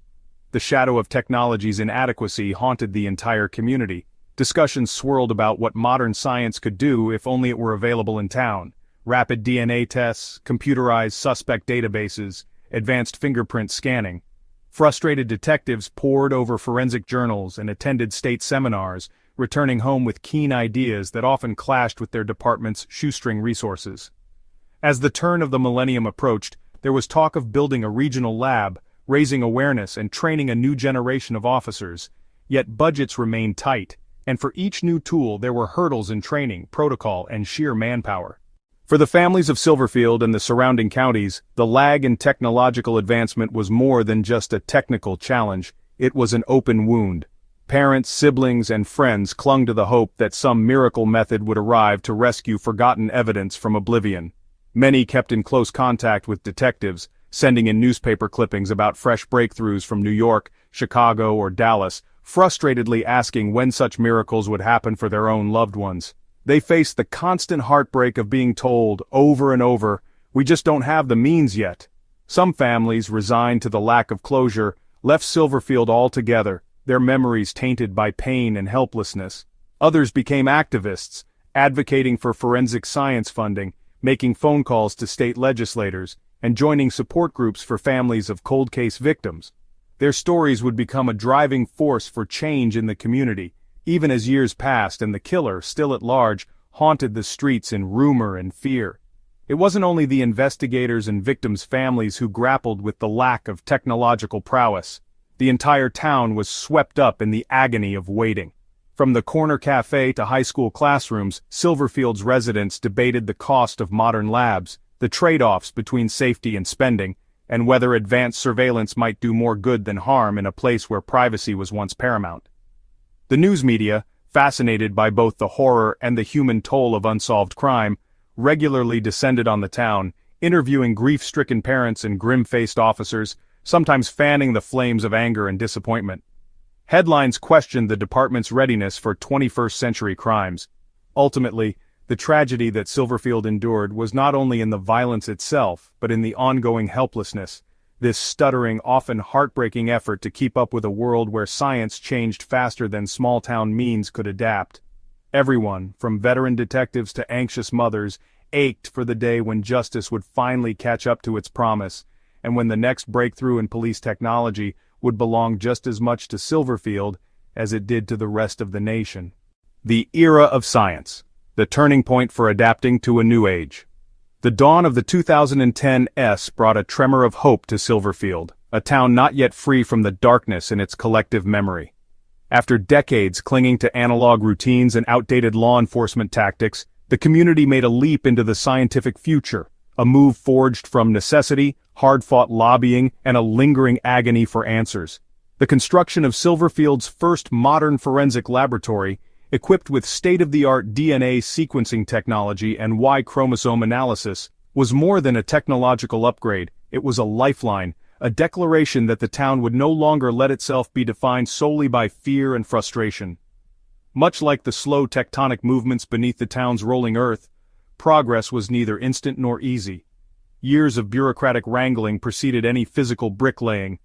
The shadow of technology's inadequacy haunted the entire community. Discussions swirled about what modern science could do if only it were available in town. Rapid DNA tests, computerized suspect databases, advanced fingerprint scanning. Frustrated detectives pored over forensic journals and attended state seminars, returning home with keen ideas that often clashed with their department's shoestring resources. As the turn of the millennium approached, there was talk of building a regional lab, raising awareness and training a new generation of officers. Yet budgets remained tight, and for each new tool there were hurdles in training, protocol, and sheer manpower. For the families of Silverfield and the surrounding counties, the lag in technological advancement was more than just a technical challenge, it was an open wound. Parents, siblings, and friends clung to the hope that some miracle method would arrive to rescue forgotten evidence from oblivion. Many kept in close contact with detectives, sending in newspaper clippings about fresh breakthroughs from New York, Chicago, or Dallas, frustratedly asking when such miracles would happen for their own loved ones. They faced the constant heartbreak of being told, over and over, "We just don't have the means yet." Some families, resigned to the lack of closure, left Silverfield altogether, their memories tainted by pain and helplessness. Others became activists, advocating for forensic science funding, making phone calls to state legislators, and joining support groups for families of cold case victims. Their stories would become a driving force for change in the community, even as years passed and the killer, still at large, haunted the streets in rumor and fear. It wasn't only the investigators and victims' families who grappled with the lack of technological prowess. The entire town was swept up in the agony of waiting. From the corner cafe to high school classrooms, Silverfield's residents debated the cost of modern labs, the trade-offs between safety and spending, and whether advanced surveillance might do more good than harm in a place where privacy was once paramount. The news media, fascinated by both the horror and the human toll of unsolved crime, regularly descended on the town, interviewing grief-stricken parents and grim-faced officers, sometimes fanning the flames of anger and disappointment. Headlines questioned the department's readiness for 21st-century crimes. Ultimately, the tragedy that Silverfield endured was not only in the violence itself, but in the ongoing helplessness, this stuttering, often heartbreaking effort to keep up with a world where science changed faster than small-town means could adapt. Everyone, from veteran detectives to anxious mothers, ached for the day when justice would finally catch up to its promise, and when the next breakthrough in police technology would belong just as much to Silverfield as it did to the rest of the nation. The era of science. The turning point for adapting to a new age. The dawn of the 2010s brought a tremor of hope to Silverfield, a town not yet free from the darkness in its collective memory. After decades clinging to analog routines and outdated law enforcement tactics, the community made a leap into the scientific future, a move forged from necessity, hard-fought lobbying, and a lingering agony for answers. The construction of Silverfield's first modern forensic laboratory, equipped with state-of-the-art DNA sequencing technology and Y chromosome analysis, was more than a technological upgrade. It was a lifeline, a declaration that the town would no longer let itself be defined solely by fear and frustration. Much like the slow tectonic movements beneath the town's rolling earth, progress was neither instant nor easy. Years of bureaucratic wrangling preceded any physical bricklaying.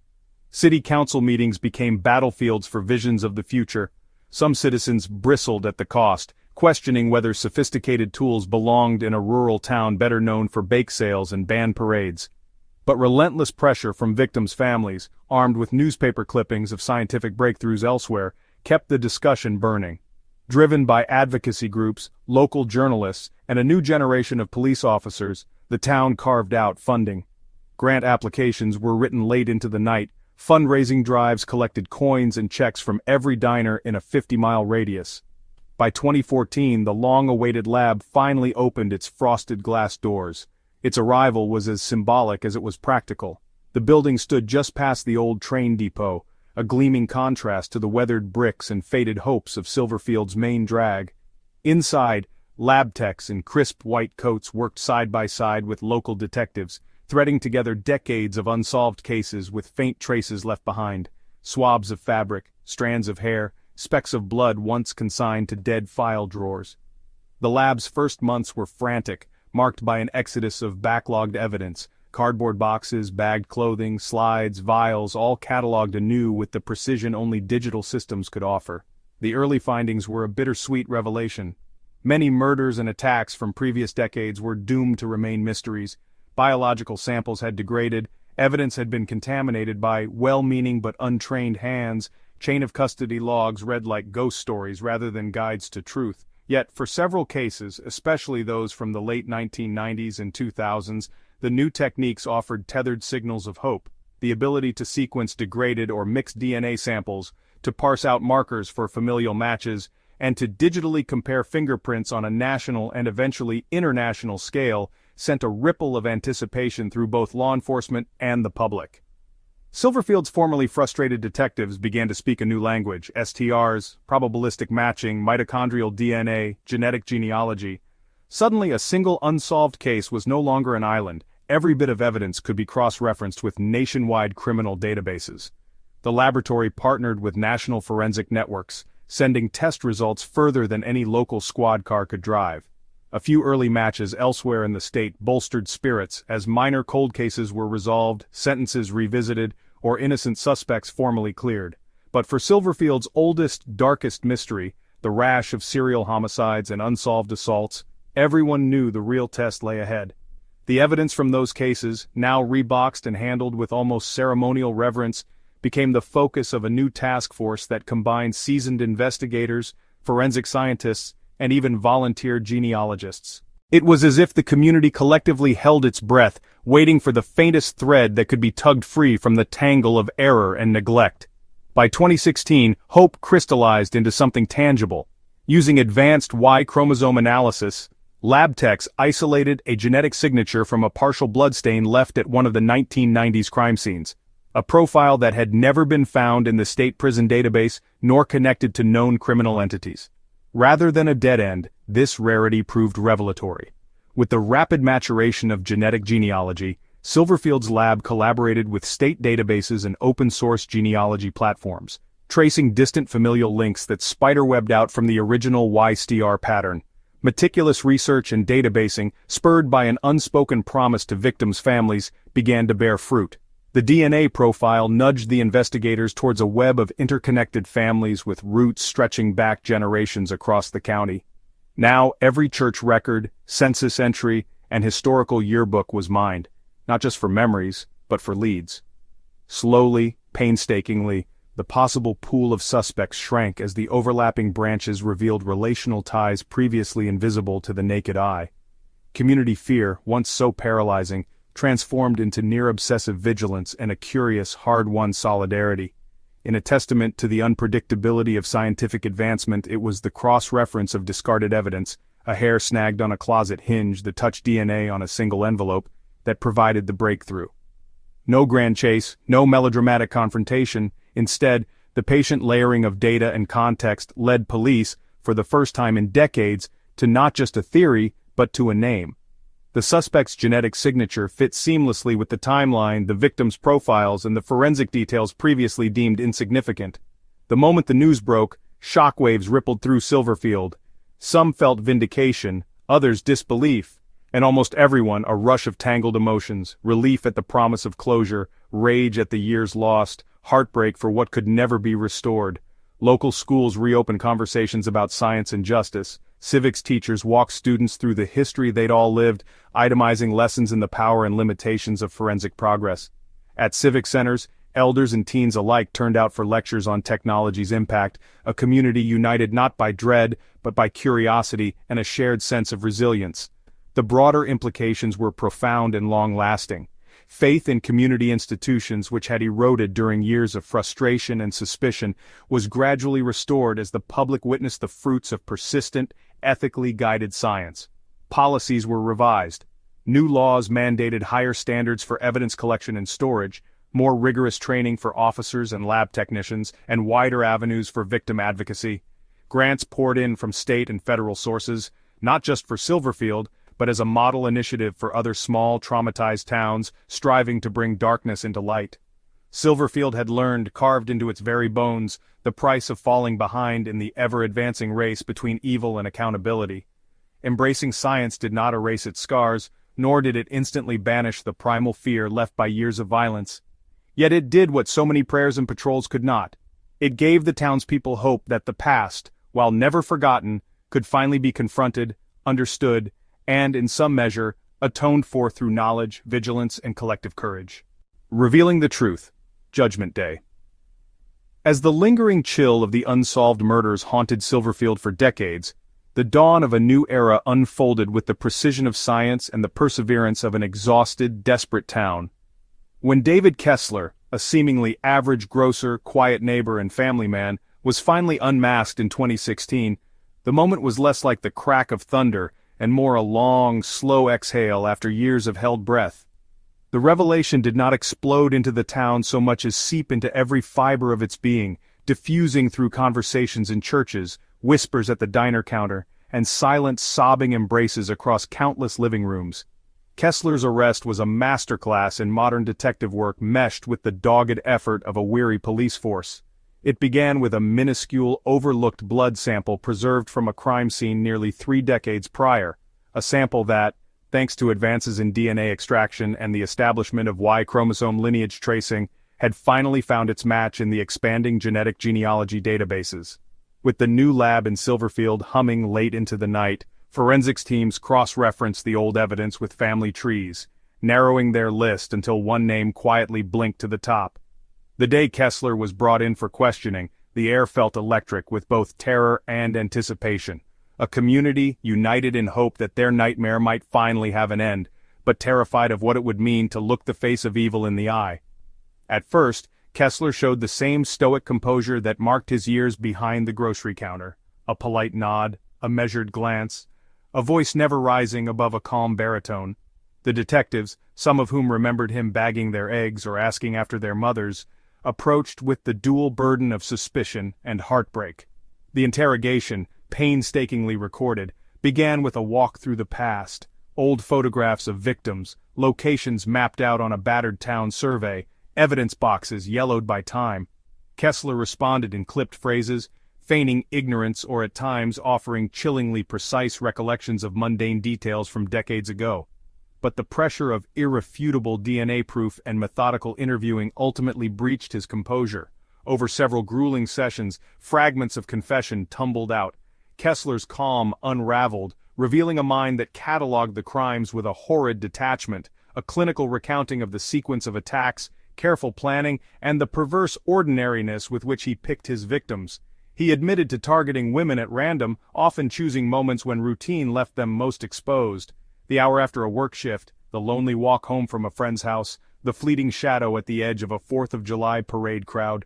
City council meetings became battlefields for visions of the future. Some citizens bristled at the cost, questioning whether sophisticated tools belonged in a rural town better known for bake sales and band parades. But relentless pressure from victims' families, armed with newspaper clippings of scientific breakthroughs elsewhere, kept the discussion burning. Driven by advocacy groups, local journalists, and a new generation of police officers, the town carved out funding. Grant applications were written late into the night. Fundraising drives collected coins and checks from every diner in a 50-mile radius. By 2014, the long-awaited lab finally opened its frosted glass doors. Its arrival was as symbolic as it was practical. The building stood just past the old train depot, a gleaming contrast to the weathered bricks and faded hopes of Silverfield's main drag. Inside, Lab techs in crisp white coats worked side by side with local detectives, threading together decades of unsolved cases with faint traces left behind. Swabs of fabric, strands of hair, specks of blood once consigned to dead file drawers. The lab's first months were frantic, marked by an exodus of backlogged evidence, cardboard boxes, bagged clothing, slides, vials, all catalogued anew with the precision only digital systems could offer. The early findings were a bittersweet revelation. Many murders and attacks from previous decades were doomed to remain mysteries. Biological samples had degraded, evidence had been contaminated by well-meaning but untrained hands, chain of custody logs read like ghost stories rather than guides to truth. Yet, for several cases, especially those from the late 1990s and 2000s, the new techniques offered tethered signals of hope, the ability to sequence degraded or mixed DNA samples, to parse out markers for familial matches, and to digitally compare fingerprints on a national and eventually international scale, sent a ripple of anticipation through both law enforcement and the public. Silverfield's formerly frustrated detectives began to speak a new language: STRs, probabilistic matching, mitochondrial DNA, genetic genealogy. Suddenly a single unsolved case was no longer an island. Every bit of evidence could be cross-referenced with nationwide criminal databases. The laboratory partnered with national forensic networks, sending test results further than any local squad car could drive. A few early matches elsewhere in the state bolstered spirits as minor cold cases were resolved, sentences revisited, or innocent suspects formally cleared. But for Silverfield's oldest, darkest mystery, the rash of serial homicides and unsolved assaults, everyone knew the real test lay ahead. The evidence from those cases, now reboxed and handled with almost ceremonial reverence, became the focus of a new task force that combined seasoned investigators, forensic scientists, and even volunteer genealogists. It was as if the community collectively held its breath, waiting for the faintest thread that could be tugged free from the tangle of error and neglect. By 2016, hope crystallized into something tangible. Using advanced Y chromosome analysis, lab techs isolated a genetic signature from a partial bloodstain left at one of the 1990s crime scenes. A profile that had never been found in the state prison database, nor connected to known criminal entities. Rather than a dead end, this rarity proved revelatory. With the rapid maturation of genetic genealogy, Silverfield's lab collaborated with state databases and open-source genealogy platforms, tracing distant familial links that spiderwebbed out from the original YSTR pattern. Meticulous research and databasing, spurred by an unspoken promise to victims' families, began to bear fruit. The DNA profile nudged the investigators towards a web of interconnected families with roots stretching back generations across the county. Now every church record, census entry, and historical yearbook was mined, not just for memories, but for leads. Slowly, painstakingly, the possible pool of suspects shrank as the overlapping branches revealed relational ties previously invisible to the naked eye. Community fear, once so paralyzing, transformed into near-obsessive vigilance and a curious, hard-won solidarity. In a testament to the unpredictability of scientific advancement, it was the cross-reference of discarded evidence, a hair snagged on a closet hinge, the touch DNA on a single envelope, that provided the breakthrough. No grand chase, no melodramatic confrontation. Instead, the patient layering of data and context led police, for the first time in decades, to not just a theory, but to a name. The suspect's genetic signature fit seamlessly with the timeline, the victim's profiles, and the forensic details previously deemed insignificant. The moment the news broke, shockwaves rippled through Silverfield. Some felt vindication, others disbelief, and almost everyone a rush of tangled emotions, relief at the promise of closure, rage at the years lost, heartbreak for what could never be restored. Local schools reopened conversations about science and justice. Civics teachers walked students through the history they'd all lived, itemizing lessons in the power and limitations of forensic progress. At civic centers, elders and teens alike turned out for lectures on technology's impact, a community united not by dread, but by curiosity and a shared sense of resilience. The broader implications were profound and long-lasting. Faith in community institutions, which had eroded during years of frustration and suspicion, was gradually restored as the public witnessed the fruits of persistent, ethically guided science. Policies were revised. New laws mandated higher standards for evidence collection and storage, more rigorous training for officers and lab technicians, and wider avenues for victim advocacy. Grants poured in from state and federal sources, not just for Silverfield, but as a model initiative for other small, traumatized towns striving to bring darkness into light. Silverfield had learned, carved into its very bones, the price of falling behind in the ever-advancing race between evil and accountability. Embracing science did not erase its scars, nor did it instantly banish the primal fear left by years of violence. Yet it did what so many prayers and patrols could not. It gave the townspeople hope that the past, while never forgotten, could finally be confronted, understood, and, in some measure, atoned for through knowledge, vigilance, and collective courage. Revealing the truth. Judgment Day. As the lingering chill of the unsolved murders haunted Silverfield for decades, the dawn of a new era unfolded with the precision of science and the perseverance of an exhausted, desperate town. When David Kessler, a seemingly average grocer, quiet neighbor and family man, was finally unmasked in 2016, the moment was less like the crack of thunder and more a long, slow exhale after years of held breath. The revelation did not explode into the town so much as seep into every fiber of its being, diffusing through conversations in churches, whispers at the diner counter, and silent, sobbing embraces across countless living rooms. Kessler's arrest was a masterclass in modern detective work meshed with the dogged effort of a weary police force. It began with a minuscule, overlooked blood sample preserved from a crime scene nearly 3 decades prior, a sample that, thanks to advances in DNA extraction and the establishment of Y chromosome lineage tracing, had finally found its match in the expanding genetic genealogy databases. With the new lab in Silverfield humming late into the night, forensics teams cross-referenced the old evidence with family trees, narrowing their list until one name quietly blinked to the top. The day Kessler was brought in for questioning, the air felt electric with both terror and anticipation. A community united in hope that their nightmare might finally have an end, but terrified of what it would mean to look the face of evil in the eye. At first, Kessler showed the same stoic composure that marked his years behind the grocery counter. A polite nod, a measured glance, a voice never rising above a calm baritone. The detectives, some of whom remembered him bagging their eggs or asking after their mothers, approached with the dual burden of suspicion and heartbreak. The interrogation, painstakingly recorded, began with a walk through the past, old photographs of victims, locations mapped out on a battered town survey, evidence boxes yellowed by time. Kessler responded in clipped phrases, feigning ignorance or at times offering chillingly precise recollections of mundane details from decades ago. But the pressure of irrefutable DNA proof and methodical interviewing ultimately breached his composure. Over several grueling sessions, fragments of confession tumbled out. Kessler's calm unraveled, revealing a mind that cataloged the crimes with a horrid detachment, a clinical recounting of the sequence of attacks, careful planning, and the perverse ordinariness with which he picked his victims. He admitted to targeting women at random, often choosing moments when routine left them most exposed. The hour after a work shift, the lonely walk home from a friend's house, the fleeting shadow at the edge of a 4th of July parade crowd.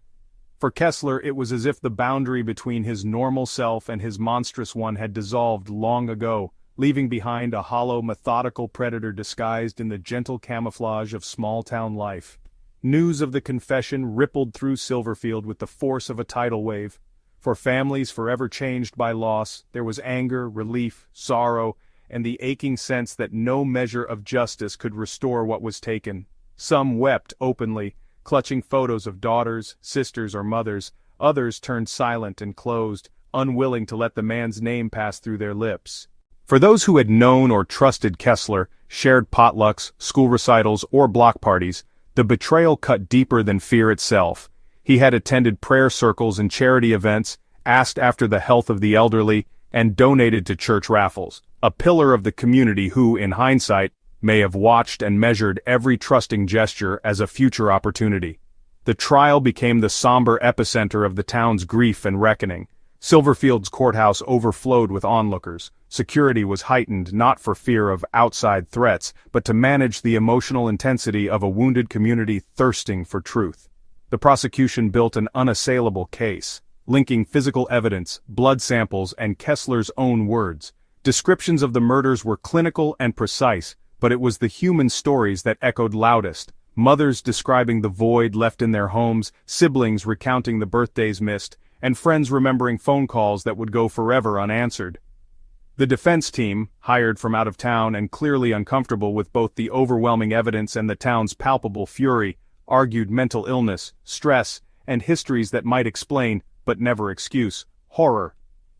For Kessler, it was as if the boundary between his normal self and his monstrous one had dissolved long ago, leaving behind a hollow, methodical predator disguised in the gentle camouflage of small-town life. News of the confession rippled through Silverfield with the force of a tidal wave. For families forever changed by loss, there was anger, relief, sorrow, and the aching sense that no measure of justice could restore what was taken. Some wept openly, clutching photos of daughters, sisters, or mothers. Others turned silent and closed, unwilling to let the man's name pass through their lips. For those who had known or trusted Kessler, shared potlucks, school recitals, or block parties, the betrayal cut deeper than fear itself. He had attended prayer circles and charity events, asked after the health of the elderly, and donated to church raffles, a pillar of the community who, in hindsight, may have watched and measured every trusting gesture as a future opportunity. The trial became the somber epicenter of the town's grief and reckoning. Silverfield's courthouse overflowed with onlookers. Security was heightened not for fear of outside threats, but to manage the emotional intensity of a wounded community thirsting for truth. The prosecution built an unassailable case, linking physical evidence, blood samples, and Kessler's own words. Descriptions of the murders were clinical and precise, but it was the human stories that echoed loudest. Mothers describing the void left in their homes, siblings recounting the birthdays missed, and friends remembering phone calls that would go forever unanswered. The defense team, hired from out of town and clearly uncomfortable with both the overwhelming evidence and the town's palpable fury, argued mental illness, stress, and histories that might explain, but never excuse, horror.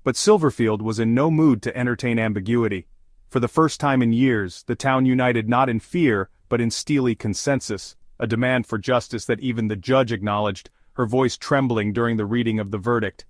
But Silverfield was in no mood to entertain ambiguity. For the first time in years, the town united not in fear, but in steely consensus, a demand for justice that even the judge acknowledged, her voice trembling during the reading of the verdict.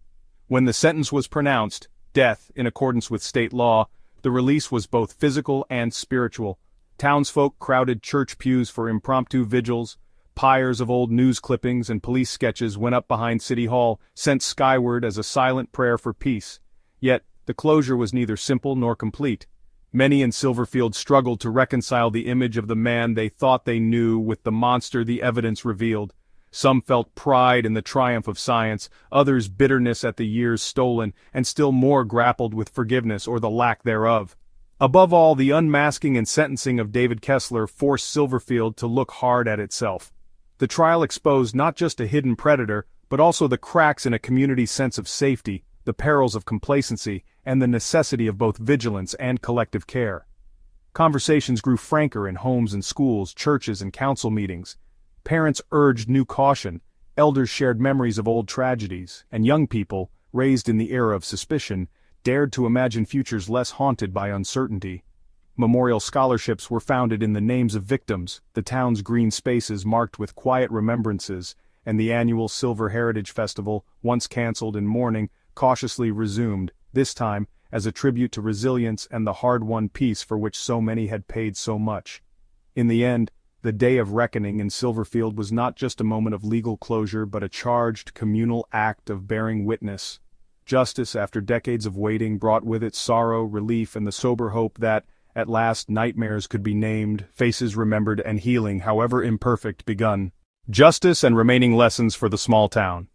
When the sentence was pronounced, death, in accordance with state law, the release was both physical and spiritual. Townsfolk crowded church pews for impromptu vigils, pyres of old news clippings and police sketches went up behind City Hall, sent skyward as a silent prayer for peace. Yet, the closure was neither simple nor complete. Many in Silverfield struggled to reconcile the image of the man they thought they knew with the monster the evidence revealed. Some felt pride in the triumph of science, others bitterness at the years stolen, and still more grappled with forgiveness or the lack thereof. Above all, the unmasking and sentencing of David Kessler forced Silverfield to look hard at itself. The trial exposed not just a hidden predator, but also the cracks in a community's sense of safety, the perils of complacency, and the necessity of both vigilance and collective care. Conversations grew franker in homes and schools, churches and council meetings. Parents urged new caution, elders shared memories of old tragedies, and young people, raised in the era of suspicion, dared to imagine futures less haunted by uncertainty. Memorial scholarships were founded in the names of victims, the town's green spaces marked with quiet remembrances, and the annual Silver Heritage Festival, once cancelled in mourning, cautiously resumed, this time as a tribute to resilience and the hard-won peace for which so many had paid so much. In the end, the day of reckoning in Silverfield was not just a moment of legal closure but a charged communal act of bearing witness. Justice, after decades of waiting, brought with it sorrow, relief, and the sober hope that, at last, nightmares could be named, faces remembered, and healing, however imperfect, begun. Justice and remaining lessons for the small town.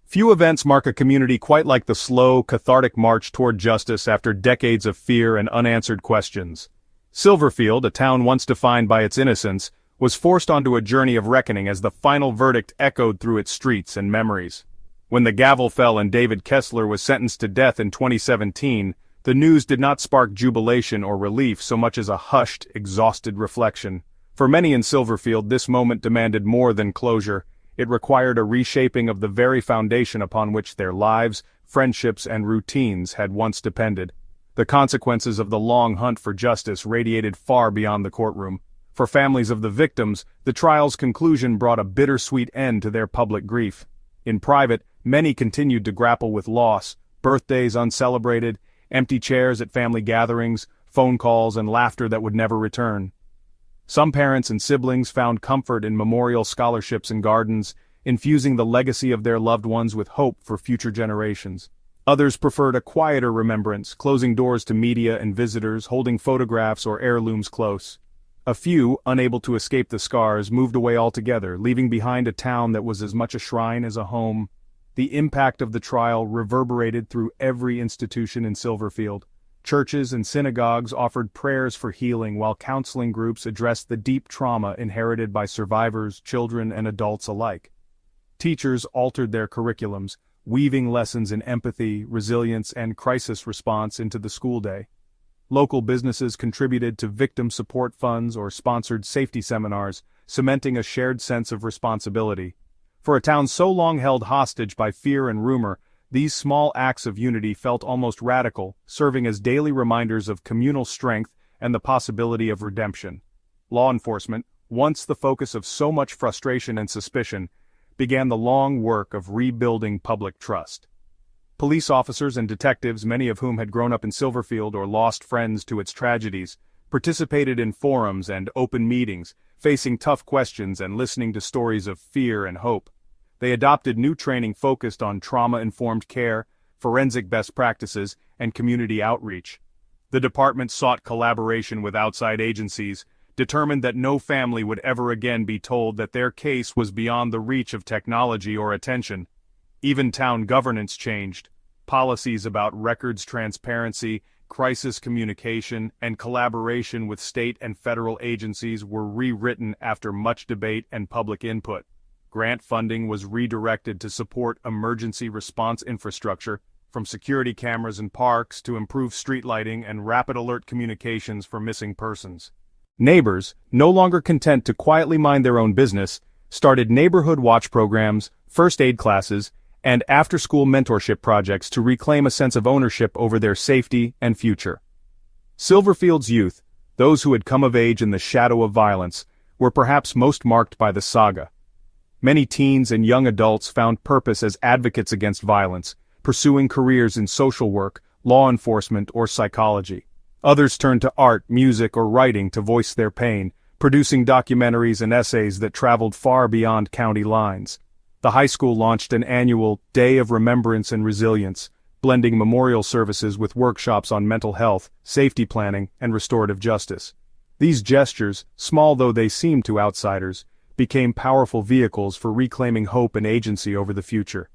Few events mark a community quite like the slow, cathartic march toward justice after decades of fear and unanswered questions. Silverfield, a town once defined by its innocence, was forced onto a journey of reckoning as the final verdict echoed through its streets and memories. When the gavel fell and David Kessler was sentenced to death in 2017, the news did not spark jubilation or relief so much as a hushed, exhausted reflection. For many in Silverfield, this moment demanded more than closure. It required a reshaping of the very foundation upon which their lives, friendships, and routines had once depended. The consequences of the long hunt for justice radiated far beyond the courtroom. For families of the victims, the trial's conclusion brought a bittersweet end to their public grief. In private, many continued to grapple with loss, birthdays uncelebrated, empty chairs at family gatherings, phone calls, and laughter that would never return. Some parents and siblings found comfort in memorial scholarships and gardens, infusing the legacy of their loved ones with hope for future generations. Others preferred a quieter remembrance, closing doors to media and visitors, holding photographs or heirlooms close. A few, unable to escape the scars, moved away altogether, leaving behind a town that was as much a shrine as a home. The impact of the trial reverberated through every institution in Silverfield. Churches and synagogues offered prayers for healing, while counseling groups addressed the deep trauma inherited by survivors, children, and adults alike. Teachers altered their curriculums, weaving lessons in empathy, resilience, and crisis response into the school day. Local businesses contributed to victim support funds or sponsored safety seminars, cementing a shared sense of responsibility. For a town so long held hostage by fear and rumor, these small acts of unity felt almost radical, serving as daily reminders of communal strength and the possibility of redemption. Law enforcement, once the focus of so much frustration and suspicion, began the long work of rebuilding public trust. Police officers and detectives, many of whom had grown up in Silverfield or lost friends to its tragedies, participated in forums and open meetings, facing tough questions and listening to stories of fear and hope. They adopted new training focused on trauma-informed care, forensic best practices, and community outreach. The department sought collaboration with outside agencies, determined that no family would ever again be told that their case was beyond the reach of technology or attention. Even town governance changed. Policies about records transparency, crisis communication, and collaboration with state and federal agencies were rewritten after much debate and public input. Grant funding was redirected to support emergency response infrastructure, from security cameras in parks to improved street lighting and rapid alert communications for missing persons. Neighbors, no longer content to quietly mind their own business, started neighborhood watch programs, first aid classes, and after-school mentorship projects to reclaim a sense of ownership over their safety and future. Silverfield's youth, those who had come of age in the shadow of violence, were perhaps most marked by the saga. Many teens and young adults found purpose as advocates against violence, pursuing careers in social work, law enforcement, or psychology. Others turned to art, music, or writing to voice their pain, producing documentaries and essays that traveled far beyond county lines. The high school launched an annual Day of Remembrance and Resilience, blending memorial services with workshops on mental health, safety planning, and restorative justice. These gestures, small though they seemed to outsiders, became powerful vehicles for reclaiming hope and agency over the future.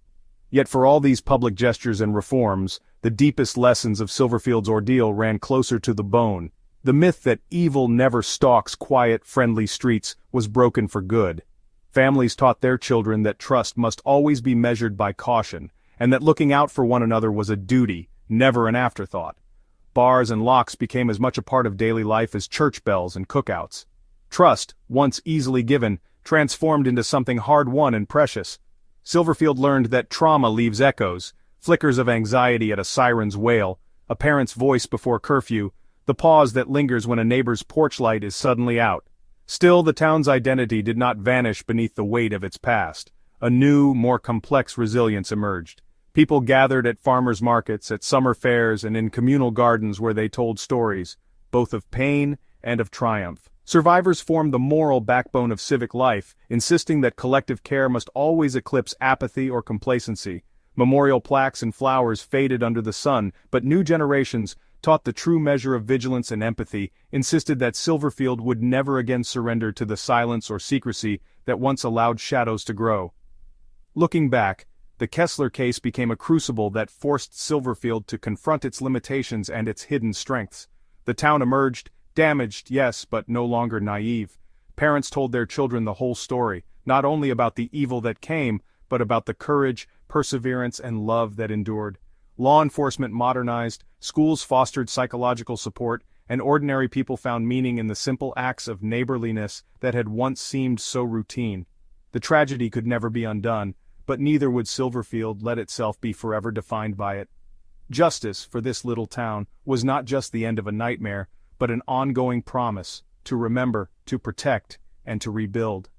Yet for all these public gestures and reforms, the deepest lessons of Silverfield's ordeal ran closer to the bone. The myth that evil never stalks quiet, friendly streets was broken for good. Families taught their children that trust must always be measured by caution, and that looking out for one another was a duty, never an afterthought. Bars and locks became as much a part of daily life as church bells and cookouts. Trust, once easily given, transformed into something hard-won and precious. Silverfield learned that trauma leaves echoes, flickers of anxiety at a siren's wail, a parent's voice before curfew, the pause that lingers when a neighbor's porch light is suddenly out. Still, the town's identity did not vanish beneath the weight of its past. A new, more complex resilience emerged. People gathered at farmers' markets, at summer fairs, and in communal gardens where they told stories, both of pain and of triumph. Survivors formed the moral backbone of civic life, insisting that collective care must always eclipse apathy or complacency. Memorial plaques and flowers faded under the sun, but new generations, taught the true measure of vigilance and empathy, insisted that Silverfield would never again surrender to the silence or secrecy that once allowed shadows to grow. Looking back, the Kessler case became a crucible that forced Silverfield to confront its limitations and its hidden strengths. The town emerged, damaged, yes, but no longer naive. Parents told their children the whole story, not only about the evil that came, but about the courage, perseverance, and love that endured. Law enforcement modernized, schools fostered psychological support, and ordinary people found meaning in the simple acts of neighborliness that had once seemed so routine. The tragedy could never be undone, but neither would Silverfield let itself be forever defined by it. Justice, for this little town, was not just the end of a nightmare, but an ongoing promise to remember, to protect, and to rebuild.